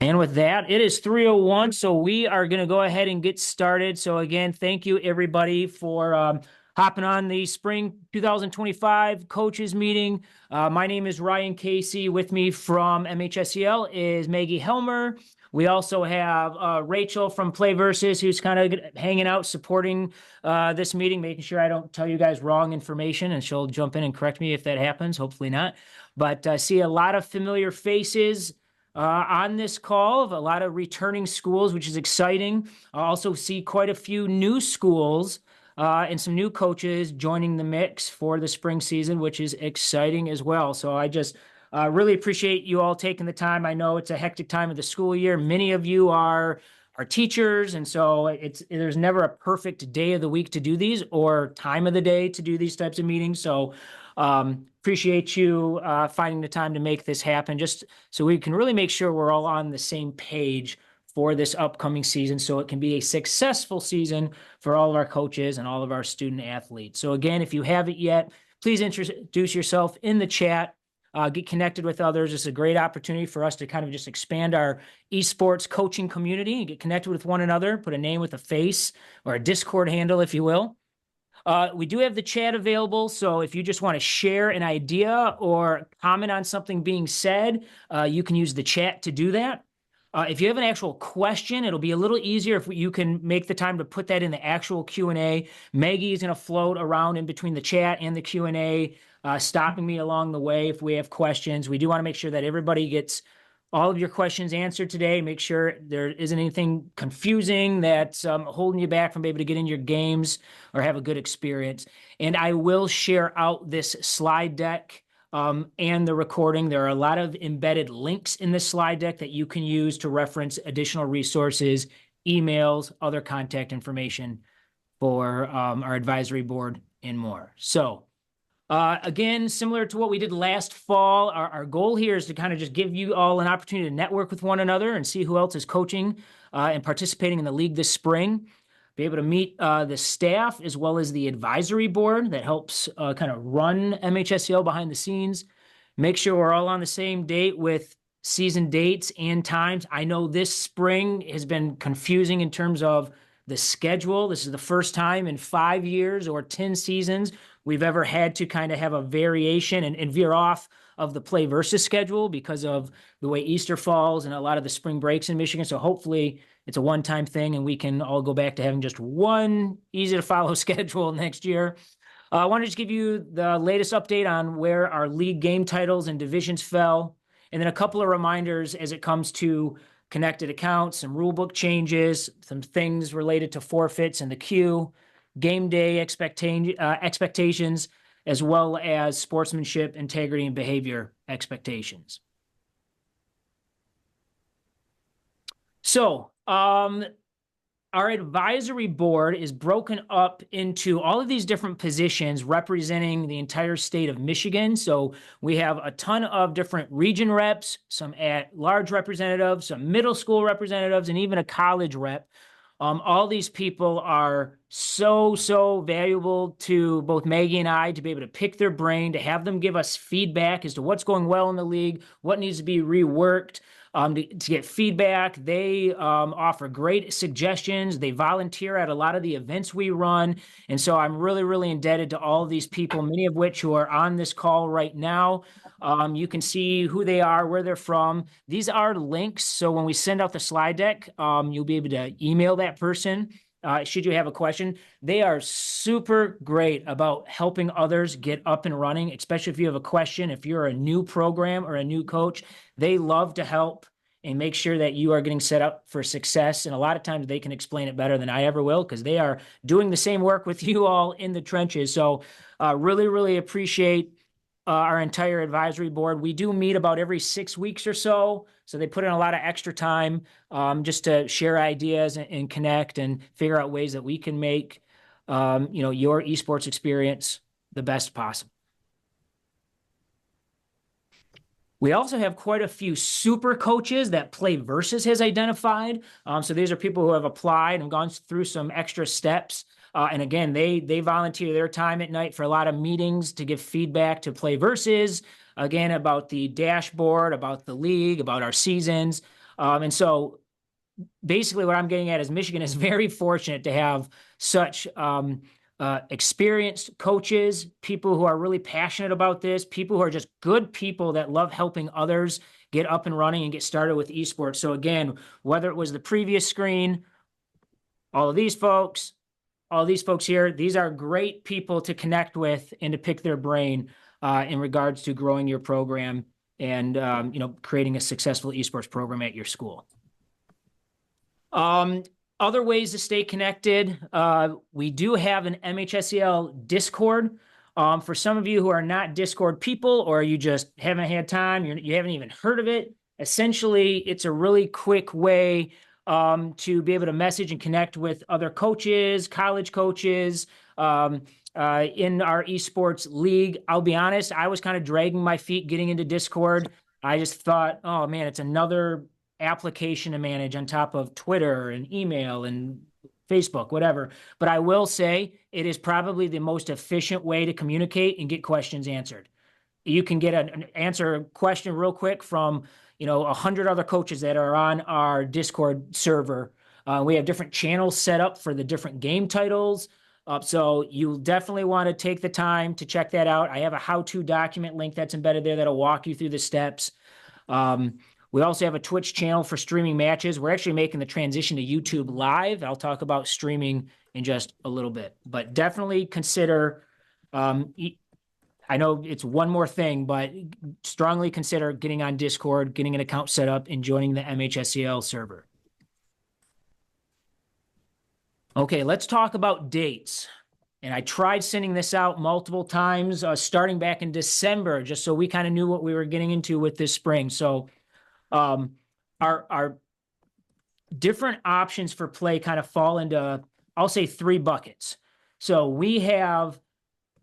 And with that, it is 3:01, so we are going to go ahead and get started. So again, thank you everybody for hopping on the spring 2025 coaches meeting. My name is Ryan Casey. With me from MHSEL is Maggie Helmer. We also have Rachel from Play Versus, who's kind of hanging out, supporting this meeting, making sure I don't tell you guys wrong information, and she'll jump in and correct me if that happens. Hopefully not. But I see a lot of familiar faces on this call of a lot of returning schools, which is exciting. I also see quite a few new schools and some new coaches joining the mix for the spring season, which is exciting as well. So I just really appreciate you all taking the time. I know it's a hectic time of the school year. Many of you are teachers, and so there's never a perfect day of the week to do these or time of the day to do these types of meetings. So appreciate you finding the time to make this happen, just so we can really make sure we're all on the same page for this upcoming season, so it can be a successful season for all of our coaches and all of our student athletes. So again, if you haven't yet, please introduce yourself in the chat. Get connected with others. It's a great opportunity for us to kind of just expand our esports coaching community and get connected with one another, put a name with a face, or a Discord handle, if you will. We do have the chat available, so if you just want to share an idea or comment on something being said, you can use the chat to do that. If you have an actual question, it'll be a little easier if you can make the time to put that in the actual Q&A. Maggie is going to float around in between the chat and the Q&A, stopping me along the way if we have questions. We do want to make sure that everybody gets all of your questions answered today. Make sure there isn't anything confusing that's holding you back from being able to get in your games or have a good experience. And I will share out this slide deck and the recording. There are a lot of embedded links in this slide deck that you can use to reference additional resources, emails, other contact information for our advisory board and more. So again, similar to what we did last fall, our goal here is to kind of just give you all an opportunity to network with one another and see who else is coaching and participating in the league this spring. Be able to meet the staff as well as the advisory board that helps kind of run MHSEL behind the scenes. Make sure we're all on the same date with season dates and times. I know this spring has been confusing in terms of the schedule. This is the first time in 5 years or 10 seasons we've ever had to kind of have a variation and veer off of the Play Versus schedule because of the way Easter falls and a lot of the spring breaks in Michigan. So hopefully it's a one-time thing and we can all go back to having just one easy-to-follow schedule next year. I want to just give you the latest update on where our league game titles and divisions fell, and then a couple of reminders as it comes to connected accounts, some rulebook changes, some things related to forfeits and the queue, game day expectations, as well as sportsmanship, integrity, and behavior expectations. So our advisory board is broken up into all of these different positions representing the entire state of Michigan. So we have a ton of different region reps, some at-large representatives, some middle school representatives, and even a college rep. All these people are so valuable to both Maggie and I to be able to pick their brain, to have them give us feedback as to what's going well in the league, what needs to be reworked, to get feedback. They offer great suggestions. They volunteer at a lot of the events we run. And so I'm really indebted to all of these people, many of which who are on this call right now. You can see who they are, where they're from. These are links. So when we send out the slide deck, you'll be able to email that person. Should you have a question. They are super great about helping others get up and running, especially if you have a question. If you're a new program or a new coach, they love to help and make sure that you are getting set up for success. And a lot of times they can explain it better than I ever will because they are doing the same work with you all in the trenches. So really appreciate our entire advisory board. We do meet about every 6 weeks or so. So they put in a lot of extra time just to share ideas and connect and figure out ways that we can make your esports experience the best possible. We also have quite a few super coaches that Play Versus has identified. So these are people who have applied and gone through some extra steps. And again, they volunteer their time at night for a lot of meetings to give feedback to Play Versus, again, about the dashboard, about the league, about our seasons. And so basically what I'm getting at is Michigan is very fortunate to have such experienced coaches, people who are really passionate about this, people who are just good people that love helping others get up and running and get started with esports. So again, whether it was the previous screen, all of these folks, all these folks here, these are great people to connect with and to pick their brain in regards to growing your program and creating a successful esports program at your school. Other ways to stay connected, we do have an MHSEL Discord. For some of you who are not Discord people, or you just haven't had time, you haven't even heard of it, essentially it's a really quick way to be able to message and connect with other coaches, college coaches, in our esports league. I'll be honest, I was kind of dragging my feet getting into Discord. I just thought, oh man, it's another application to manage on top of Twitter and email and Facebook, whatever. But I will say it is probably the most efficient way to communicate and get questions answered. You can get answer a question real quick from 100 other coaches that are on our Discord server. We have different channels set up for the different game titles. So you'll definitely want to take the time to check that out. I have a how-to document link that's embedded there that'll walk you through the steps. We also have a Twitch channel for streaming matches. We're actually making the transition to YouTube Live. I'll talk about streaming in just a little bit, but definitely consider, I know it's one more thing, but strongly consider getting on Discord, getting an account set up, and joining the MHSEL server. Okay, let's talk about dates. And I tried sending this out multiple times, starting back in December, just so we kind of knew what we were getting into with this spring. So our different options for play kind of fall into, I'll say, 3 buckets. So we have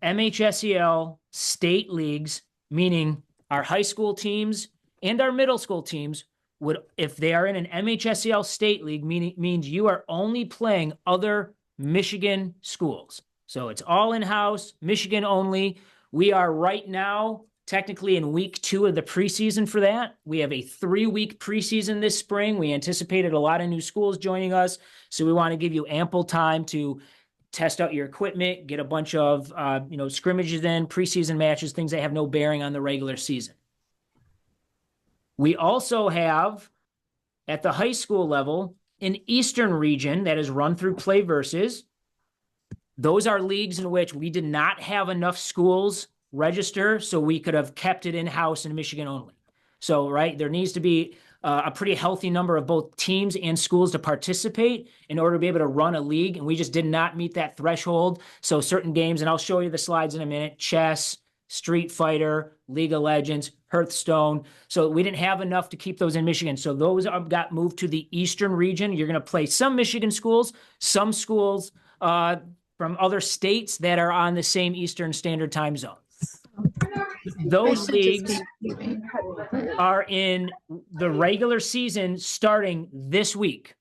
MHSEL state leagues, meaning our high school teams and our middle school teams would, if they are in an MHSEL state league, means you are only playing other Michigan schools. So it's all in-house, Michigan only. We are right now technically in week 2 of the preseason for that. We have a 3-week preseason this spring. We anticipated a lot of new schools joining us, so we want to give you ample time to test out your equipment, get a bunch of scrimmages in, preseason matches, things that have no bearing on the regular season. We also have, at the high school level, an Eastern region that is run through Play Versus. Those are leagues in which we did not have enough schools register, so we could have kept it in-house in Michigan only. So, right, there needs to be a pretty healthy number of both teams and schools to participate in order to be able to run a league, and we just did not meet that threshold. So certain games, and I'll show you the slides in a minute, chess, Street Fighter, League of Legends, Hearthstone. So we didn't have enough to keep those in Michigan. So those got moved to the Eastern region. You're going to play some Michigan schools, some schools from other states that are on the same Eastern Standard Time zone. Those leagues are in the regular season starting this week.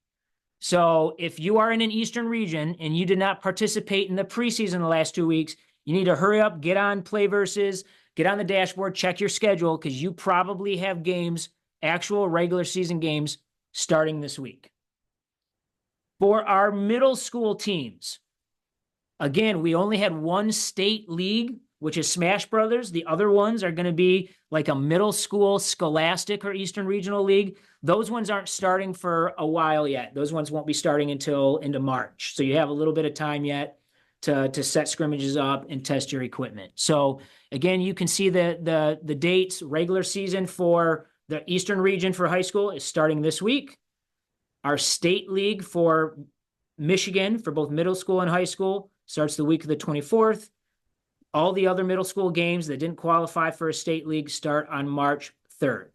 So if you are in an Eastern region and you did not participate in the preseason the last 2 weeks, you need to hurry up, get on Play Versus, get on the dashboard, check your schedule, because you probably have games, actual regular season games, starting this week. For our middle school teams, again, we only had one state league, which is Smash Brothers. The other ones are going to be like a middle school Scholastic or Eastern Regional League. Those ones aren't starting for a while yet. Those ones won't be starting until into March. So you have a little bit of time yet to set scrimmages up and test your equipment. So again, you can see the dates. Regular season for the Eastern region for high school is starting this week. Our state league for Michigan for both middle school and high school starts the week of the 24th. All the other middle school games that didn't qualify for a state league start on March 3rd.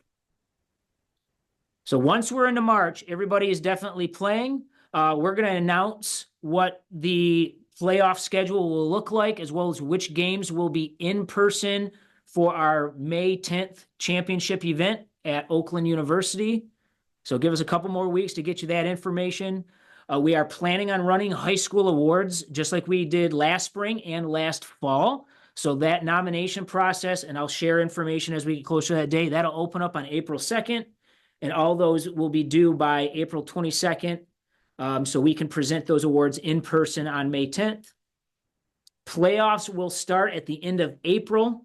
So once we're into March, everybody is definitely playing. We're going to announce what the playoff schedule will look like, as well as which games will be in person for our May 10th championship event at Oakland University. So give us a couple more weeks to get you that information. We are planning on running high school awards just like we did last spring and last fall. So that nomination process, and I'll share information as we get closer to that day, that'll open up on April 2nd. and all those will be due by April 22nd. So we can present those awards in person on May 10th. Playoffs will start at the end of April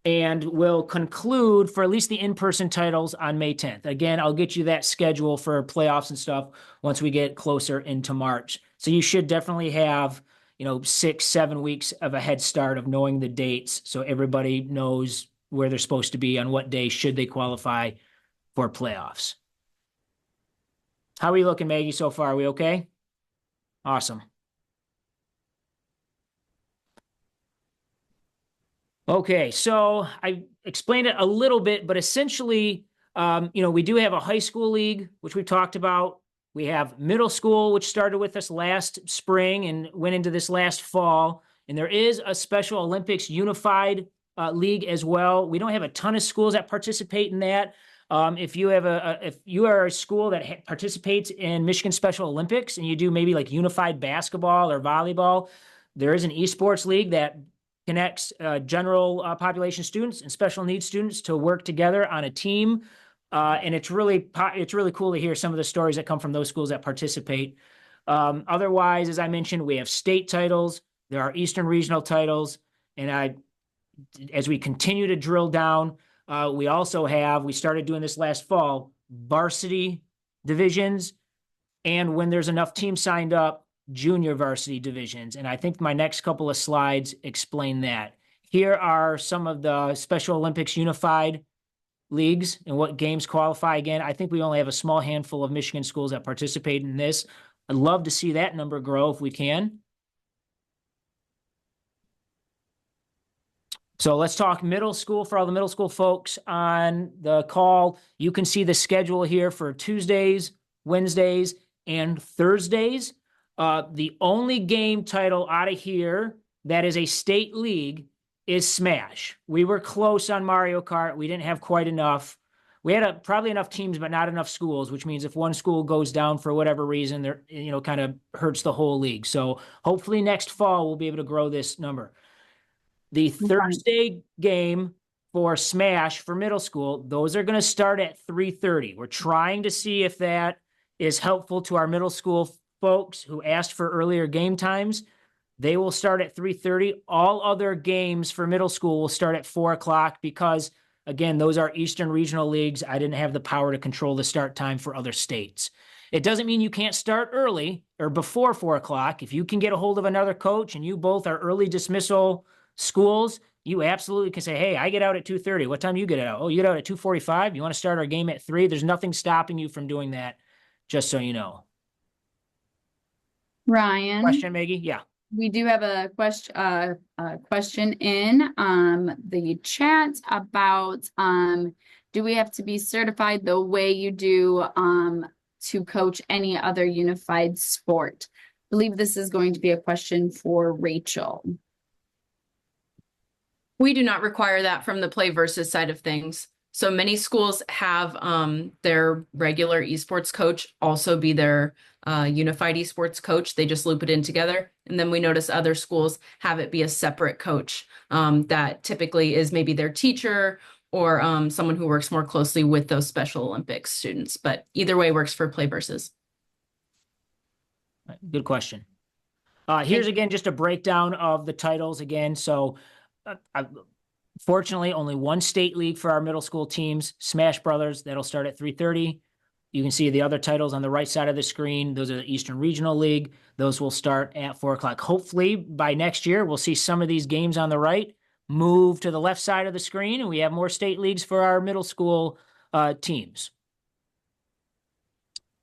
and will conclude for at least the in-person titles on May 10th. Again, I'll get you that schedule for playoffs and stuff once we get closer into March. So you should definitely have, 6-7 weeks of a head start of knowing the dates, so everybody knows where they're supposed to be on what day should they qualify for playoffs. How are we looking, Maggie, so far? Are we okay? Awesome. Okay, so I explained it a little bit, but essentially, we do have a high school league, which we've talked about. We have middle school, which started with us last spring and went into this last fall. And there is a Special Olympics Unified League as well. We don't have a ton of schools that participate in that. If you are a school that participates in Michigan Special Olympics and you do maybe like unified basketball or volleyball, there is an esports league that connects general population students and special needs students to work together on a team. And it's really cool to hear some of the stories that come from those schools that participate. Otherwise, as I mentioned, we have state titles. There are Eastern regional titles. And as we continue to drill down, we started doing this last fall, varsity divisions. And when there's enough teams signed up, junior varsity divisions. And I think my next couple of slides explain that. Here are some of the Special Olympics Unified leagues and what games qualify. Again, I think we only have a small handful of Michigan schools that participate in this. I'd love to see that number grow if we can. So let's talk middle school for all the middle school folks on the call. You can see the schedule here for Tuesdays, Wednesdays, and Thursdays. The only game title out of here that is a state league is Smash. We were close on Mario Kart. We didn't have quite enough. We had probably enough teams, but not enough schools, which means if one school goes down for whatever reason, there kind of hurts the whole league. So hopefully next fall we'll be able to grow this number. The Thursday game for Smash for middle school, those are going to start at 3:30. We're trying to see if that is helpful to our middle school folks who asked for earlier game times. They will start at 3:30. All other games for middle school will start at 4 o'clock because, again, those are Eastern regional leagues. I didn't have the power to control the start time for other states. It doesn't mean you can't start early or before 4 o'clock. If you can get a hold of another coach and you both are early dismissal schools, you absolutely can say, hey, I get out at 2:30. What time do you get out? Oh, you get out at 2:45? You want to start our game at 3? There's nothing stopping you from doing that, just so you know. Ryan. Question, Maggie? Yeah. We do have a question in the chat about do we have to be certified the way you do to coach any other unified sport? I believe this is going to be a question for Rachel. We do not require that from the play versus side of things. So many schools have their regular esports coach also be their unified esports coach. They just loop it in together. And then we notice other schools have it be a separate coach that typically is maybe their teacher or someone who works more closely with those Special Olympics students. But either way works for play versus. Good question. Here's again just a breakdown of the titles again. So fortunately, only one state league for our middle school teams, Smash Brothers. That'll start at 3:30. You can see the other titles on the right side of the screen. Those are the Eastern Regional League. Those will start at 4 o'clock. Hopefully, by next year, we'll see some of these games on the right move to the left side of the screen, and we have more state leagues for our middle school teams.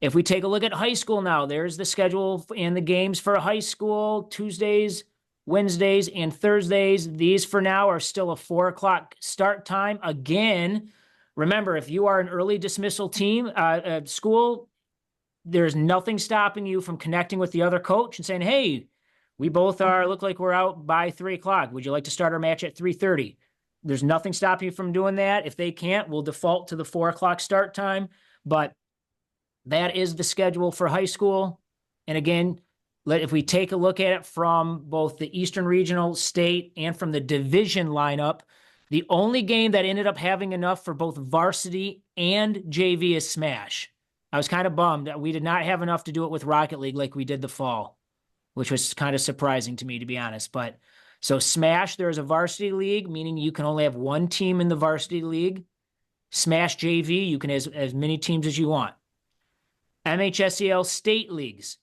If we take a look at high school now, there's the schedule and the games for high school, Tuesdays, Wednesdays, and Thursdays. These for now are still a 4 o'clock start time. Again, remember, if you are an early dismissal team, school, there's nothing stopping you from connecting with the other coach and saying, hey, we both look like we're out by 3 o'clock. Would you like to start our match at 3:30? There's nothing stopping you from doing that. If they can't, we'll default to the 4 o'clock start time. But that is the schedule for high school. And again, if we take a look at it from both the Eastern Regional, state, and from the division lineup, The only game that ended up having enough for both varsity and JV is Smash. I was kind of bummed that we did not have enough to do it with Rocket League like we did the fall, which was kind of surprising to me, to be honest. But so Smash, there's a varsity league, meaning you can only have one team in the varsity league. Smash JV, you can have as many teams as you want. MHSEL state leagues.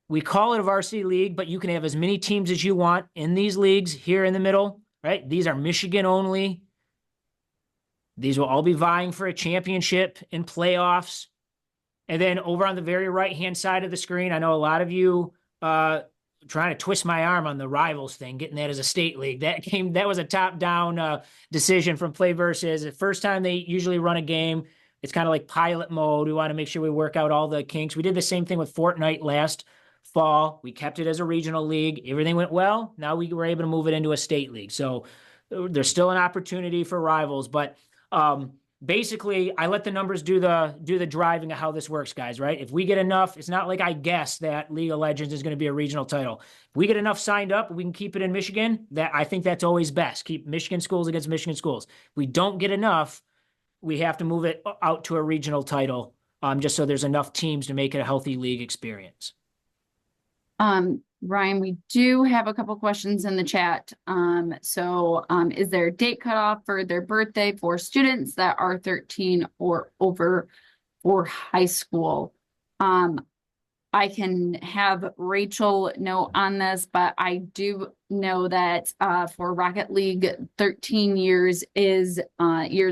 We call it a varsity league, but you can have as many teams as you want in these leagues here in the middle, right? These are Michigan only. These will all be vying for a championship in playoffs. And then over on the very right-hand side of the screen, I know a lot of you trying to twist my arm on the rivals thing, getting that as a state league. That was a top-down decision from Play Versus. The first time they usually run a game, it's kind of like pilot mode. We want to make sure we work out all the kinks. We did the same thing with Fortnite last fall. We kept it as a regional league. Everything went well. Now we were able to move it into a state league. So there's still an opportunity for rivals, but basically, I let the numbers do the driving of how this works, guys, right? If we get enough, it's not like I guess that League of Legends is going to be a regional title. If we get enough signed up, we can keep it in Michigan. I think that's always best. Keep Michigan schools against Michigan schools. If we don't get enough, we have to move it out to a regional title, just so there's enough teams to make it a healthy league experience. Ryan, we do have a couple questions in the chat. Is there a date cutoff for their birthday for students that are 13 or over for high school? I can have Rachel know on this, but I do know that for Rocket League, 13 years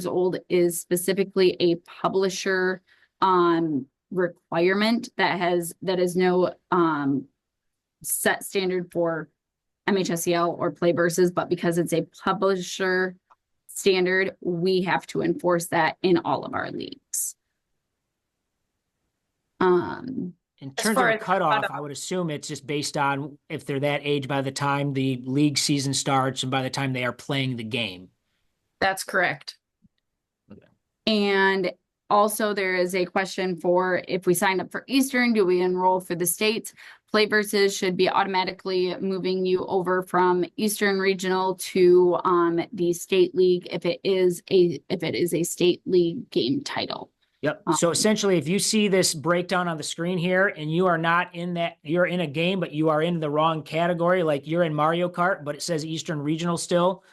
old is specifically a publisher requirement that is no set standard for MHSEL or Play Versus, but because it's a publisher standard, we have to enforce that in all of our leagues. In terms of a cutoff, I would assume it's just based on if they're that age by the time the league season starts and by the time they are playing the game. That's correct. Okay. And also there is a question for if we signed up for Eastern, do we enroll for the states? Play Versus should be automatically moving you over from Eastern Regional to the state league if it is a state league game title. Yep. So essentially, if you see this breakdown on the screen here and you are not in that, you're in a game, but you are in the wrong category, like you're in Mario Kart, but it says Eastern Regional still.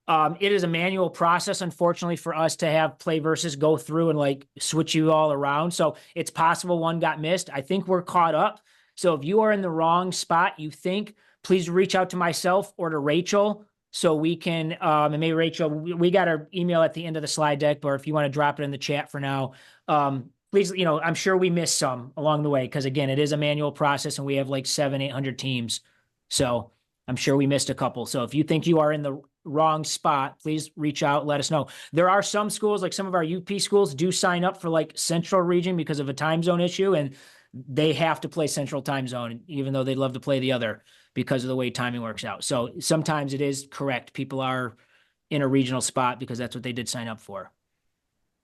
It is a manual process, unfortunately, for us to have Play Versus go through and like switch you all around. So it's possible one got missed. I think we're caught up. So if you are in the wrong spot, you think, please reach out to myself or to Rachel so we can, and maybe Rachel, we got our email at the end of the slide deck, or if you want to drop it in the chat for now, please, I'm sure we missed some along the way because again, it is a manual process and we have like 700-800 teams. So I'm sure we missed a couple. So if you think you are in the wrong spot, please reach out, let us know. There are some schools, like some of our UP schools do sign up for like Central Region because of a time zone issue, and they have to play Central Time Zone, even though they'd love to play the other because of the way timing works out. So sometimes it is correct. People are in a regional spot because that's what they did sign up for.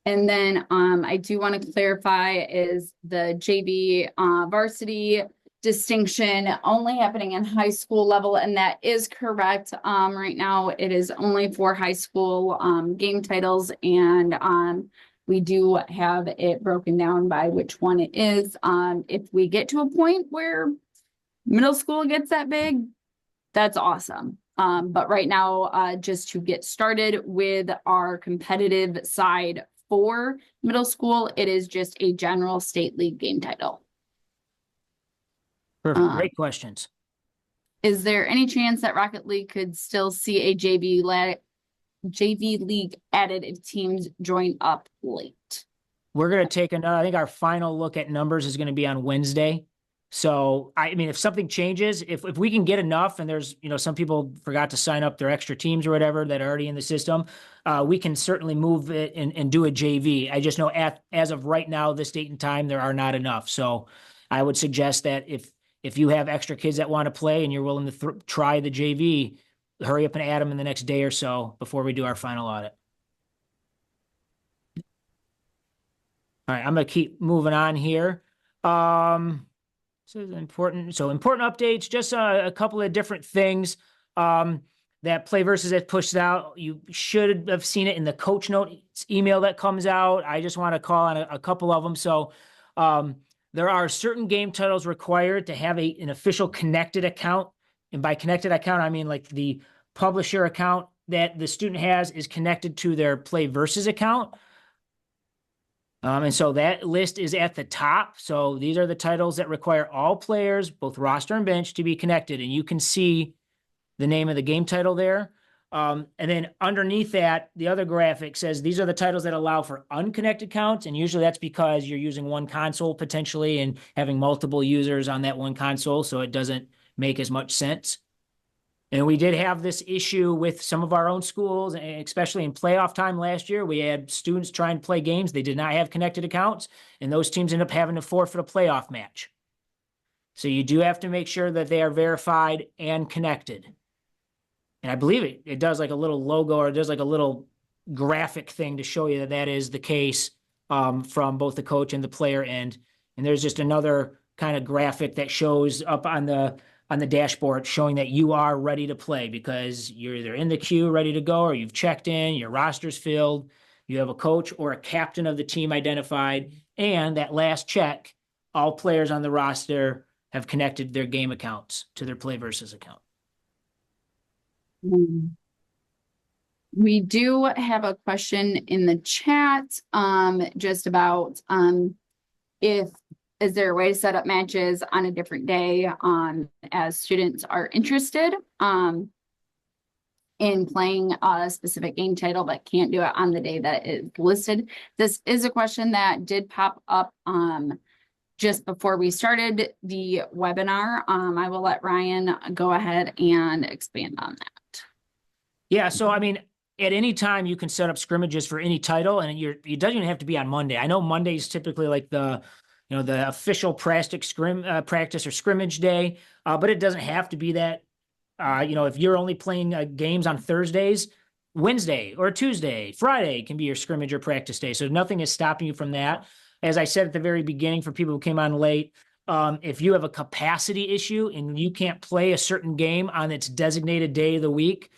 And then I do want to clarify is the JV varsity distinction only happening in high school level, and that is correct. Right now it is only for high school game titles, and we do have it broken down by which one it is. If we get to a point where middle school gets that big, that's awesome. But right now, just to get started with our competitive side for middle school, it is just a general state league game title. Perfect. Great questions. Is there any chance that Rocket League could still see a JV league added if teams join up late? We're going to take another, I think our final look at numbers is going to be on Wednesday. So, I mean, if something changes, if we can get enough and there's, some people forgot to sign up their extra teams or whatever that are already in the system, we can certainly move it and do a JV. I just know as of right now, this date and time, there are not enough. So I would suggest that if you have extra kids that want to play and you're willing to try the JV, hurry up and add them in the next day or so before we do our final audit. All right, I'm going to keep moving on here. So important updates, just a couple of different things. that Play Versus has pushed out. You should have seen it in the coach notes email that comes out. I just want to call on a couple of them. So there are certain game titles required to have an official connected account. And by connected account, I mean like the publisher account that the student has is connected to their Play Versus account. And so that list is at the top. So these are the titles that require all players, both roster and bench, to be connected. And you can see the name of the game title there. And then underneath that, the other graphic says these are the titles that allow for unconnected counts. And usually that's because you're using one console potentially and having multiple users on that one console. So it doesn't make as much sense. And we did have this issue with some of our own schools, especially in playoff time last year. We had students trying to play games. They did not have connected accounts, and those teams end up having to forfeit a playoff match. So you do have to make sure that they are verified and connected. And I believe it does like a little logo, or it does like a little graphic thing to show you that that is the case from both the coach and the player end. And there's just another kind of graphic that shows up on the dashboard showing that you are ready to play because you're either in the queue ready to go, or you've checked in, your roster's filled, you have a coach or a captain of the team identified, and that last check, all players on the roster have connected their game accounts to their Play Versus account. We do have a question in the chat, just about, is there a way to set up matches on a different day, as students are interested, in playing a specific game title, but can't do it on the day that is listed? This is a question that did pop up, just before we started the webinar. I will let Ryan go ahead and expand on that. Yeah, so I mean, at any time you can set up scrimmages for any title, and it doesn't even have to be on Monday. I know Monday is typically like the official practice or scrimmage day, but it doesn't have to be that. If you're only playing games on Thursdays, Wednesday or Tuesday, Friday can be your scrimmage or practice day. So nothing is stopping you from that. As I said at the very beginning, for people who came on late, if you have a capacity issue and you can't play a certain game on its designated day of the week,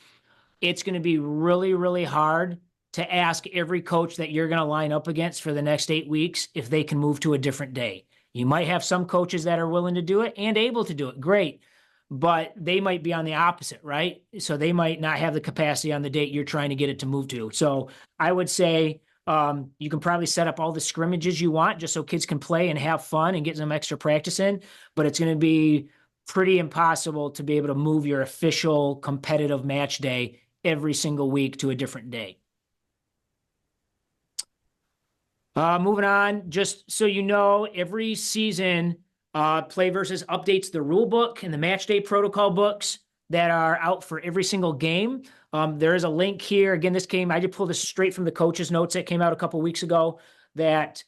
it's going to be really, really hard to ask every coach that you're going to line up against for the next 8 weeks if they can move to a different day. You might have some coaches that are willing to do it and able to do it. Great. But they might be on the opposite, right? So they might not have the capacity on the date you're trying to get it to move to. So I would say you can probably set up all the scrimmages you want just so kids can play and have fun and get some extra practice in. But it's going to be pretty impossible to be able to move your official competitive match day every single week to a different day. Moving on, just so you know, every season, Play Versus updates the rule book and the match day protocol books that are out for every single game. There is a link here. Again, I just pulled this straight from the coach's notes that came out a couple weeks ago, that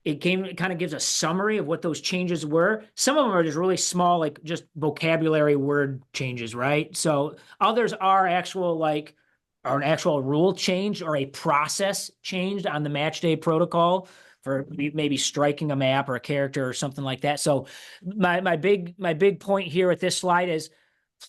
it kind of gives a summary of what those changes were. Some of them are just really small, like just vocabulary word changes, right? So others are an actual rule change or a process changed on the match day protocol for maybe striking a map or a character or something like that. So my big point here with this slide is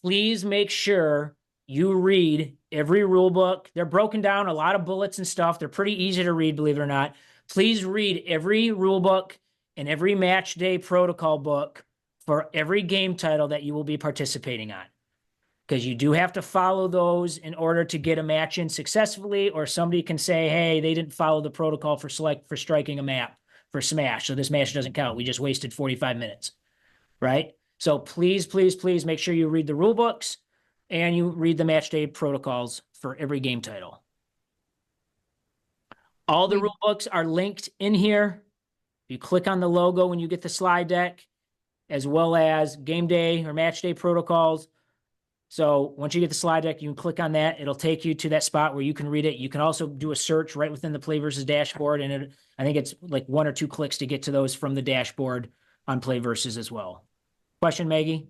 please make sure you read every rule book. They're broken down, a lot of bullets and stuff. They're pretty easy to read, believe it or not. Please read every rule book and every match day protocol book for every game title that you will be participating on, because you do have to follow those in order to get a match in successfully, or somebody can say, hey, they didn't follow the protocol for striking a map for Smash, so this match doesn't count. We just wasted 45 minutes, right? So please, please, please make sure you read the rule books and you read the match day protocols for every game title. All the rule books are linked in here. You click on the logo when you get the slide deck, as well as game day or match day protocols. So once you get the slide deck, you can click on that. It'll take you to that spot where you can read it. You can also do a search right within the Play Versus dashboard, and I think it's like 1 or 2 clicks to get to those from the dashboard on Play Versus as well. Question, Maggie?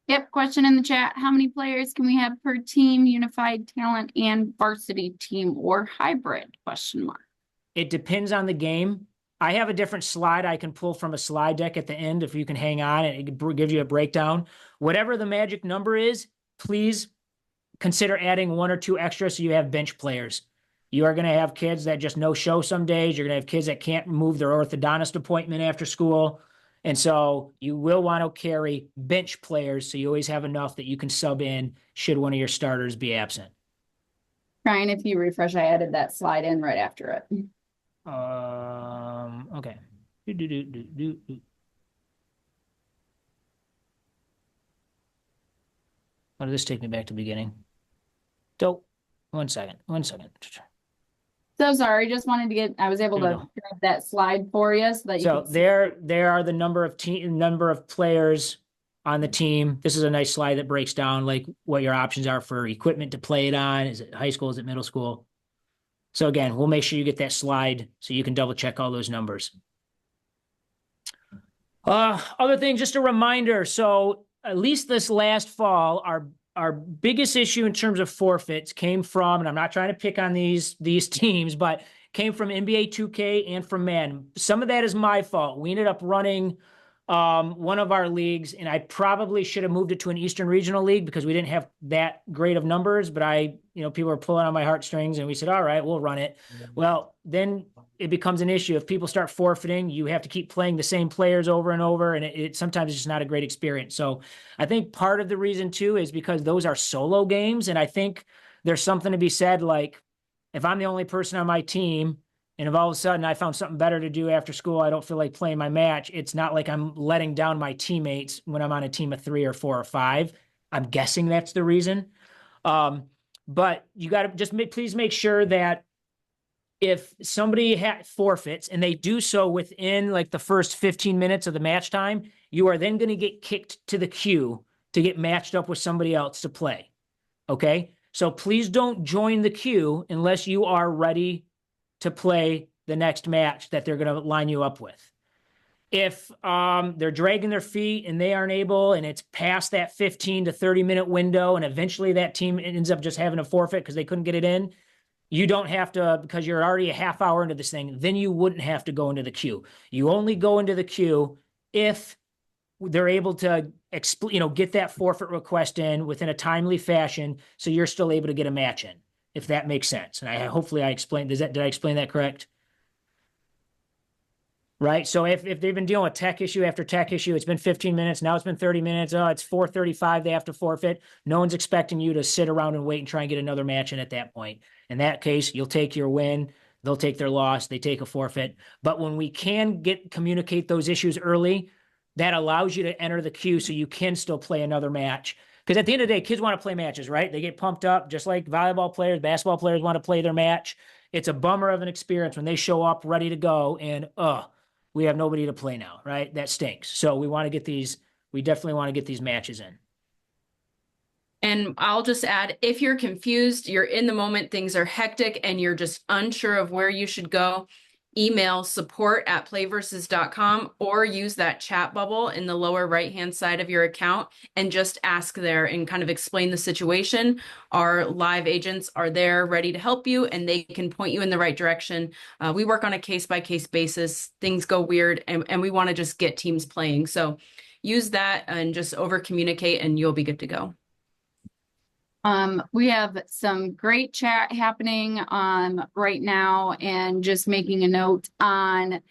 Yep, question in the chat. How many players can we have per team, unified talent and varsity team, or hybrid? Question mark. It depends on the game. I have a different slide I can pull from a slide deck at the end if you can hang on. It gives you a breakdown. Whatever the magic number is, please consider adding 1 or 2 extra so you have bench players. You are going to have kids that just no show some days. You're going to have kids that can't move their orthodontist appointment after school. And so you will want to carry bench players so you always have enough that you can sub in should one of your starters be absent. Brian, if you refresh, I added that slide in right after it. Okay. How did this take me back to the beginning? So, 1 second. So sorry, just wanted to get, I was able There to you go. grab that slide for you so that you So can see. there are the number of players on the team. This is a nice slide that breaks down like what your options are for equipment to play it on. Is it high school? Is it middle school? So again, we'll make sure you get that slide so you can double check all those numbers. Other thing, just a reminder. So at least this last fall, our biggest issue in terms of forfeits came from, and I'm not trying to pick on these teams, but came from NBA 2K and from Madden. Some of that is my fault. We ended up running one of our leagues, and I probably should have moved it to an Eastern Regional League because we didn't have that great of numbers, but people were pulling on my heartstrings and we said, all right, we'll run it. Well, then it becomes an issue. If people start forfeiting, you have to keep playing the same players over and over, and it sometimes it's just not a great experience. So I think part of the reason too is because those are solo games, and I think there's something to be said, like if I'm the only person on my team and if all of a sudden I found something better to do after school, I don't feel like playing my match, it's not like I'm letting down my teammates when I'm on a team of 3 or 4 or 5. I'm guessing that's the reason. But you got to just please make sure that if somebody forfeits and they do so within like the first 15 minutes of the match time, you are then going to get kicked to the queue to get matched up with somebody else to play. Okay? So please don't join the queue unless you are ready to play the next match that they're going to line you up with. If they're dragging their feet and they aren't able, and it's past that 15 to 30-minute window, and eventually that team ends up just having a forfeit because they couldn't get it in, you don't have to, because you're already a half hour into this thing, then you wouldn't have to go into the queue. You only go into the queue if they're able to get that forfeit request in within a timely fashion, so you're still able to get a match in, if that makes sense. And hopefully I explained, did I explain that correct? Right? So if they've been dealing with tech issue after tech issue, it's been 15 minutes, now it's been 30 minutes, oh, it's 4:35, they have to forfeit. No one's expecting you to sit around and wait and try and get another match in at that point. In that case, you'll take your win, they'll take their loss, they take a forfeit. But when we can communicate those issues early, that allows you to enter the queue so you can still play another match. Because at the end of the day, kids want to play matches, right? They get pumped up, just like volleyball players, basketball players want to play their match. It's a bummer of an experience when they show up ready to go and, we have nobody to play now, right? That stinks. So we definitely want to get these matches in. And I'll just add, if you're confused, you're in the moment, things are hectic, and you're just unsure of where you should go, email support@playversus.com or use that chat bubble in the lower right-hand side of your account and just ask there and kind of explain the situation. Our live agents are there ready to help you, and they can point you in the right direction. We work on a case-by-case basis. Things go weird, and we want to just get teams playing. So use that and just over-communicate, and you'll be good to go. We have some great chat happening right now, and just making a note on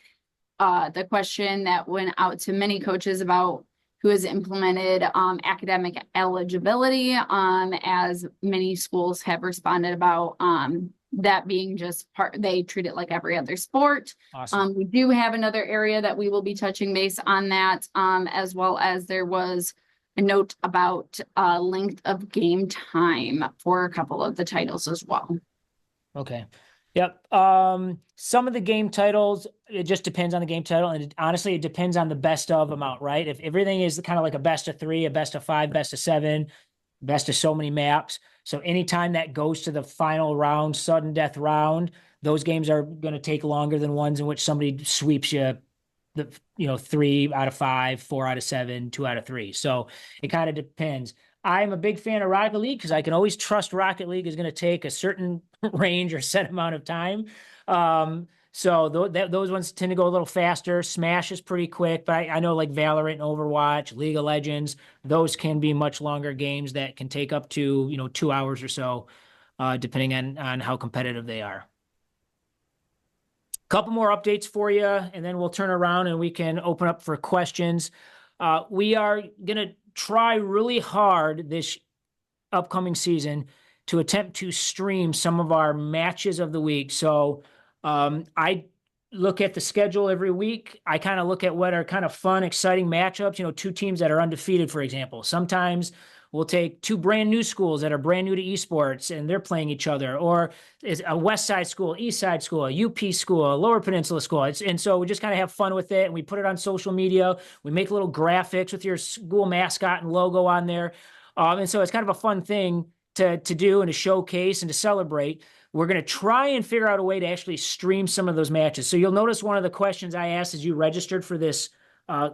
the question that went out to many coaches about who has implemented academic eligibility, as many schools have responded about that being just they treat it like every other sport. Awesome. We do have another area that we will be touching base on that, as well as there was a note about length of game time for a couple of the titles as well. Okay. Yep. Some of the game titles, it just depends on the game title. And honestly, it depends on the best of amount, right? If everything is kind of like a best of 3, a best of 5, best of 7, best of so many maps. So anytime that goes to the final round, sudden death round, those games are going to take longer than ones in which somebody sweeps you 3 out of 5, 4 out of 7, 2 out of 3. So it kind of depends. I'm a big fan of Rocket League because I can always trust Rocket League is going to take a certain range or set amount of time. So those ones tend to go a little faster. Smash is pretty quick, but I know like Valorant and Overwatch, League of Legends, those can be much longer games that can take up to, 2 hours or so, depending on how competitive they are. Couple more updates for you, and then we'll turn around and we can open up for questions. We are going to try really hard this upcoming season to attempt to stream some of our matches of the week. So I look at the schedule every week. I kind of look at what are kind of fun, exciting matchups, two teams that are undefeated, for example. Sometimes we'll take two brand new schools that are brand new to esports and they're playing each other, or is a West Side school, East Side school, a UP school, a Lower Peninsula school. And so we just kind of have fun with it, and we put it on social media. We make little graphics with your school mascot and logo on there. And so it's kind of a fun thing to do and to showcase and to celebrate. We're going to try and figure out a way to actually stream some of those matches. So you'll notice one of the questions I asked as you registered for this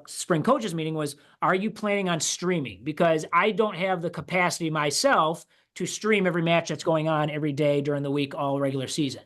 spring coaches meeting was, are you planning on streaming? Because I don't have the capacity myself to stream every match that's going on every day during the week, all regular season.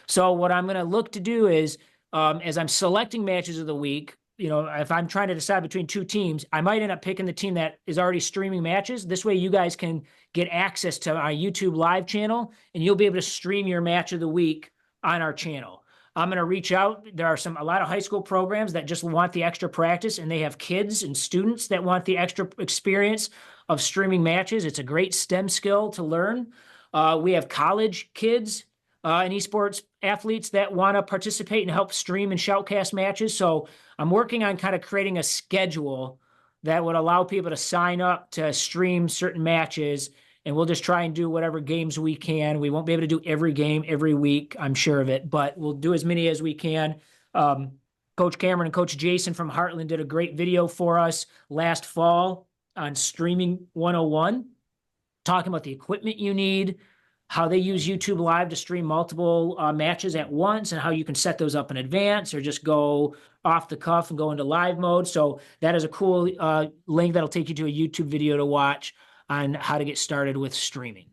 So what I'm going to look to do is, as I'm selecting matches of the week, if I'm trying to decide between two teams, I might end up picking the team that is already streaming matches. This way you guys can get access to our YouTube live channel, and you'll be able to stream your match of the week on our channel. I'm going to reach out. There are a lot of high school programs that just want the extra practice, and they have kids and students that want the extra experience of streaming matches. It's a great STEM skill to learn. We have college kids and esports athletes that want to participate and help stream and shoutcast matches. So I'm working on kind of creating a schedule that would allow people to sign up to stream certain matches, and we'll just try and do whatever games we can. We won't be able to do every game every week, I'm sure of it, but we'll do as many as we can. Coach Cameron and Coach Jason from Heartland did a great video for us last fall on Streaming 101, talking about the equipment you need, how they use YouTube Live to stream multiple matches at once, and how you can set those up in advance or just go off the cuff and go into live mode. So that is a cool link that'll take you to a YouTube video to watch on how to get started with streaming.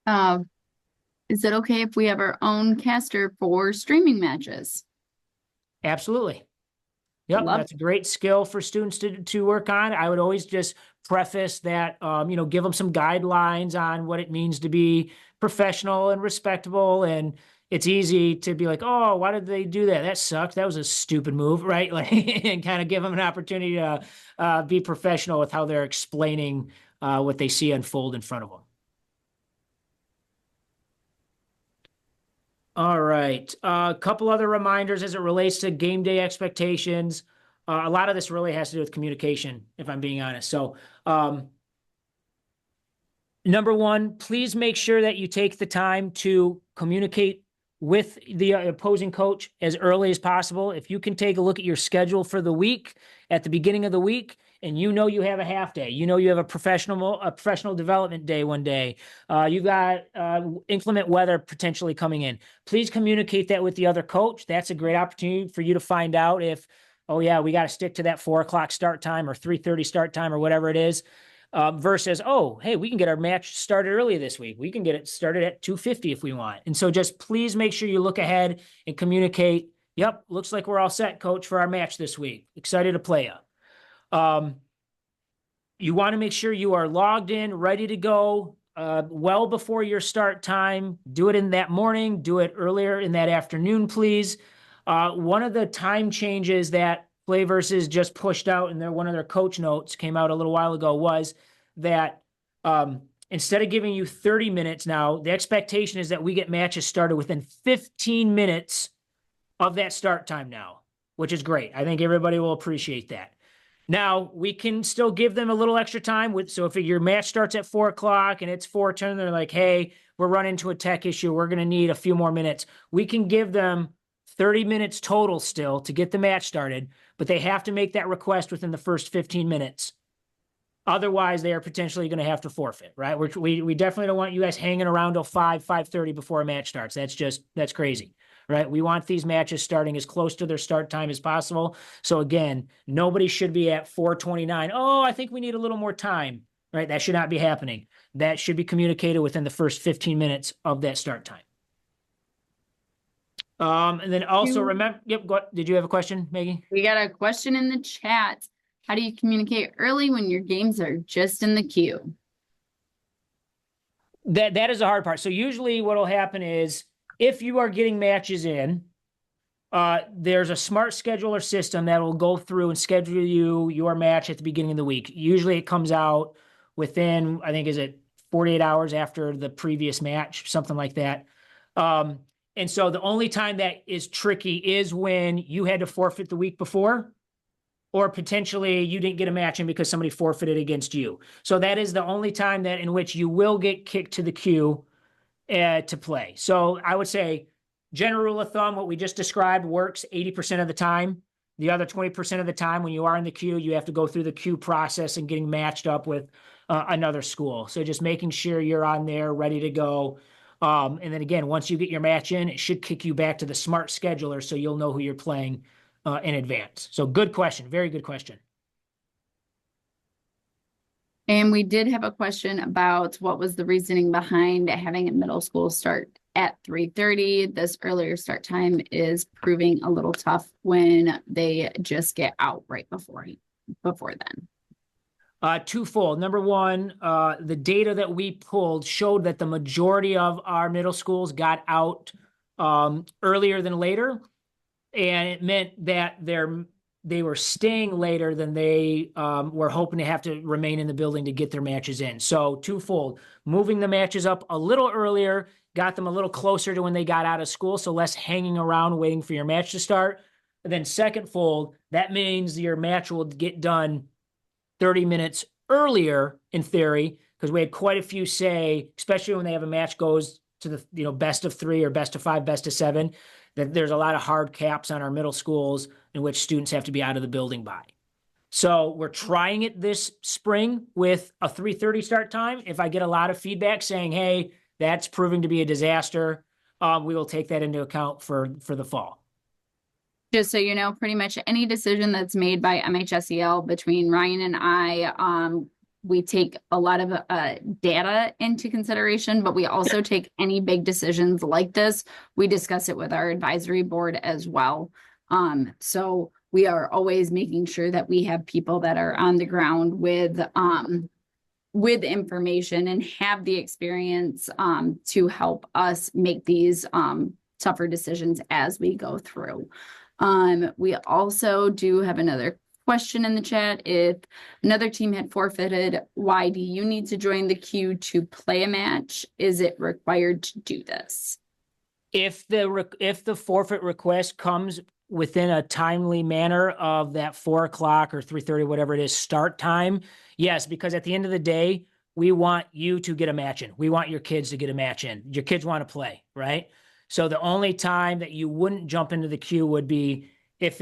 Is it okay if we have our own caster for streaming matches? Absolutely. Yep, that's a great skill for students to work on. I would always just preface that, give them some guidelines on what it means to be professional and respectable. And it's easy to be like, oh, why did they do that? That sucked. That was a stupid move, right? Like, and kind of give them an opportunity to be professional with how they're explaining what they see unfold in front of them. All right. A couple other reminders as it relates to game day expectations. A lot of this really has to do with communication, if I'm being honest. So, number one, please make sure that you take the time to communicate with the opposing coach as early as possible. If you can take a look at your schedule for the week at the beginning of the week, and you have a half day, you have a professional development day one day, you've got inclement weather potentially coming in, please communicate that with the other coach. That's a great opportunity for you to find out if, oh yeah, we got to stick to that 4:00 start time or 3:30 start time or whatever it is. Versus, oh, hey, we can get our match started early this week. We can get it started at 2:50 if we want. And so just please make sure you look ahead and communicate. Yep, looks like we're all set, coach, for our match this week. Excited to play you. You want to make sure you are logged in, ready to go well before your start time. Do it in that morning. Do it earlier in that afternoon, please. One of the time changes that Playversus just pushed out in one of their coach notes came out a little while ago was that instead of giving you 30 minutes now, the expectation is that we get matches started within 15 minutes of that start time now, which is great. I think everybody will appreciate that. Now, we can still give them a little extra time. So if your match starts at 4:00 and it's 4:10, they're like, hey, we're running into a tech issue, we're going to need a few more minutes. We can give them 30 minutes total still to get the match started, but they have to make that request within the first 15 minutes. Otherwise, they are potentially going to have to forfeit, right? We definitely don't want you guys hanging around till 5:30 before a match starts. That's crazy, right? We want these matches starting as close to their start time as possible. So again, nobody should be at 4:29. Oh, I think we need a little more time, right? That should not be happening. That should be communicated within the first 15 minutes of that start time. And then also You- remember, yep, did you have a question, Maggie? We got a question in the chat. How do you communicate early when your games are just in the queue? That is the hard part. So usually what will happen is if you are getting matches in, there's a smart scheduler system that will go through and schedule you your match at the beginning of the week. Usually it comes out within, I think, is it 48 hours after the previous match, something like that. And so the only time that is tricky is when you had to forfeit the week before, or potentially you didn't get a match in because somebody forfeited against you. So that is the only time that in which you will get kicked to the queue to play. So I would say general rule of thumb, what we just described works 80% of the time. The other 20% of the time when you are in the queue, you have to go through the queue process and getting matched up with another school. So just making sure you're on there ready to go. And then again, once you get your match in, it should kick you back to the smart scheduler so you'll know who you're playing in advance. So good question. Very good question. And we did have a question about what was the reasoning behind having a middle school start at 3:30. This earlier start time is proving a little tough when they just get out right before then. Twofold. Number one, the data that we pulled showed that the majority of our middle schools got out earlier than later. And it meant that they were staying later than they were hoping to have to remain in the building to get their matches in. So twofold, moving the matches up a little earlier, got them a little closer to when they got out of school, so less hanging around waiting for your match to start. And then secondfold, that means your match will get done 30 minutes earlier in theory, because we had quite a few say, especially when they have a match goes to the best of 3 or best of 5, best of 7, that there's a lot of hard caps on our middle schools in which students have to be out of the building by. So we're trying it this spring with a 3:30 start time. If I get a lot of feedback saying, hey, that's proving to be a disaster, we will take that into account for the fall. Just so you know, pretty much any decision that's made by MHSEL between Ryan and I, we take a lot of data into consideration, but we also take any big decisions like this. We discuss it with our advisory board as well. So we are always making sure that we have people that are on the ground with information and have the experience to help us make these tougher decisions as we go through. We also do have another question in the chat. If another team had forfeited, why do you need to join the queue to play a match? Is it required to do this? If the forfeit request comes within a timely manner of that 4 o'clock or 3:30, whatever it is, start time, yes, because at the end of the day, we want you to get a match in. We want your kids to get a match in. Your kids want to play, right? So the only time that you wouldn't jump into the queue would be if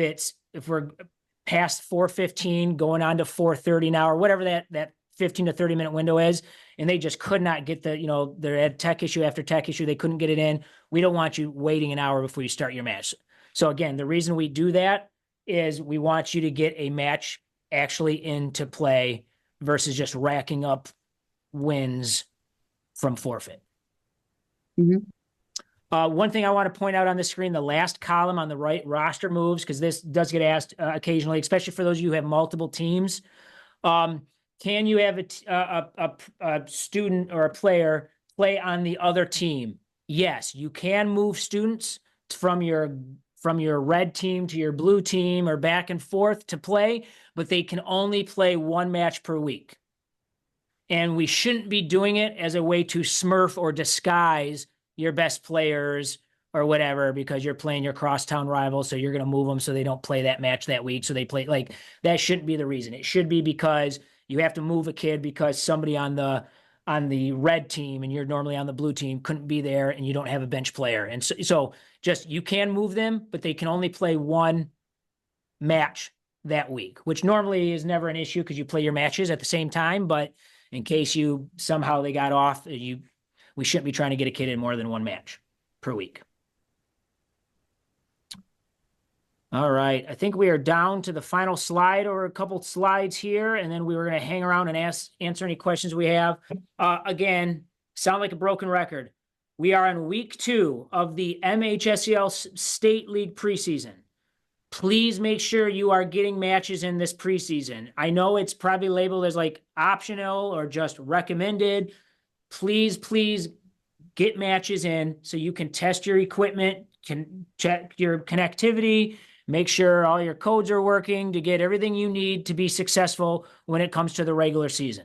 we're past 4:15 going on to 4:30 now, or whatever that 15 to 30 minute window is, and they just could not get they're at tech issue after tech issue, they couldn't get it in. We don't want you waiting an hour before you start your match. So again, the reason we do that is we want you to get a match actually into play versus just racking up wins from forfeit. Mhm. One thing I want to point out on the screen, the last column on the right, roster moves, because this does get asked occasionally, especially for those of you who have multiple teams. Can you have a student or a player play on the other team? Yes, you can move students from your red team to your blue team or back and forth to play, but they can only play one match per week. And we shouldn't be doing it as a way to smurf or disguise your best players or whatever, because you're playing your crosstown rival, so you're going to move them so they don't play that match that week. So they play, like, that shouldn't be the reason. It should be because you have to move a kid because somebody on the red team and you're normally on the blue team couldn't be there and you don't have a bench player. And so just, you can move them, but they can only play one match that week, which normally is never an issue because you play your matches at the same time. But in case somehow they got off, we shouldn't be trying to get a kid in more than one match per week. All right. I think we are down to the final slide or a couple slides here, and then we were going to hang around and answer any questions we have. Again, sound like a broken record. We are on week 2 of the MHSEL State League preseason. Please make sure you are getting matches in this preseason. I know it's probably labeled as like optional or just recommended. Please, please get matches in so you can test your equipment, can check your connectivity, make sure all your codes are working to get everything you need to be successful when it comes to the regular season.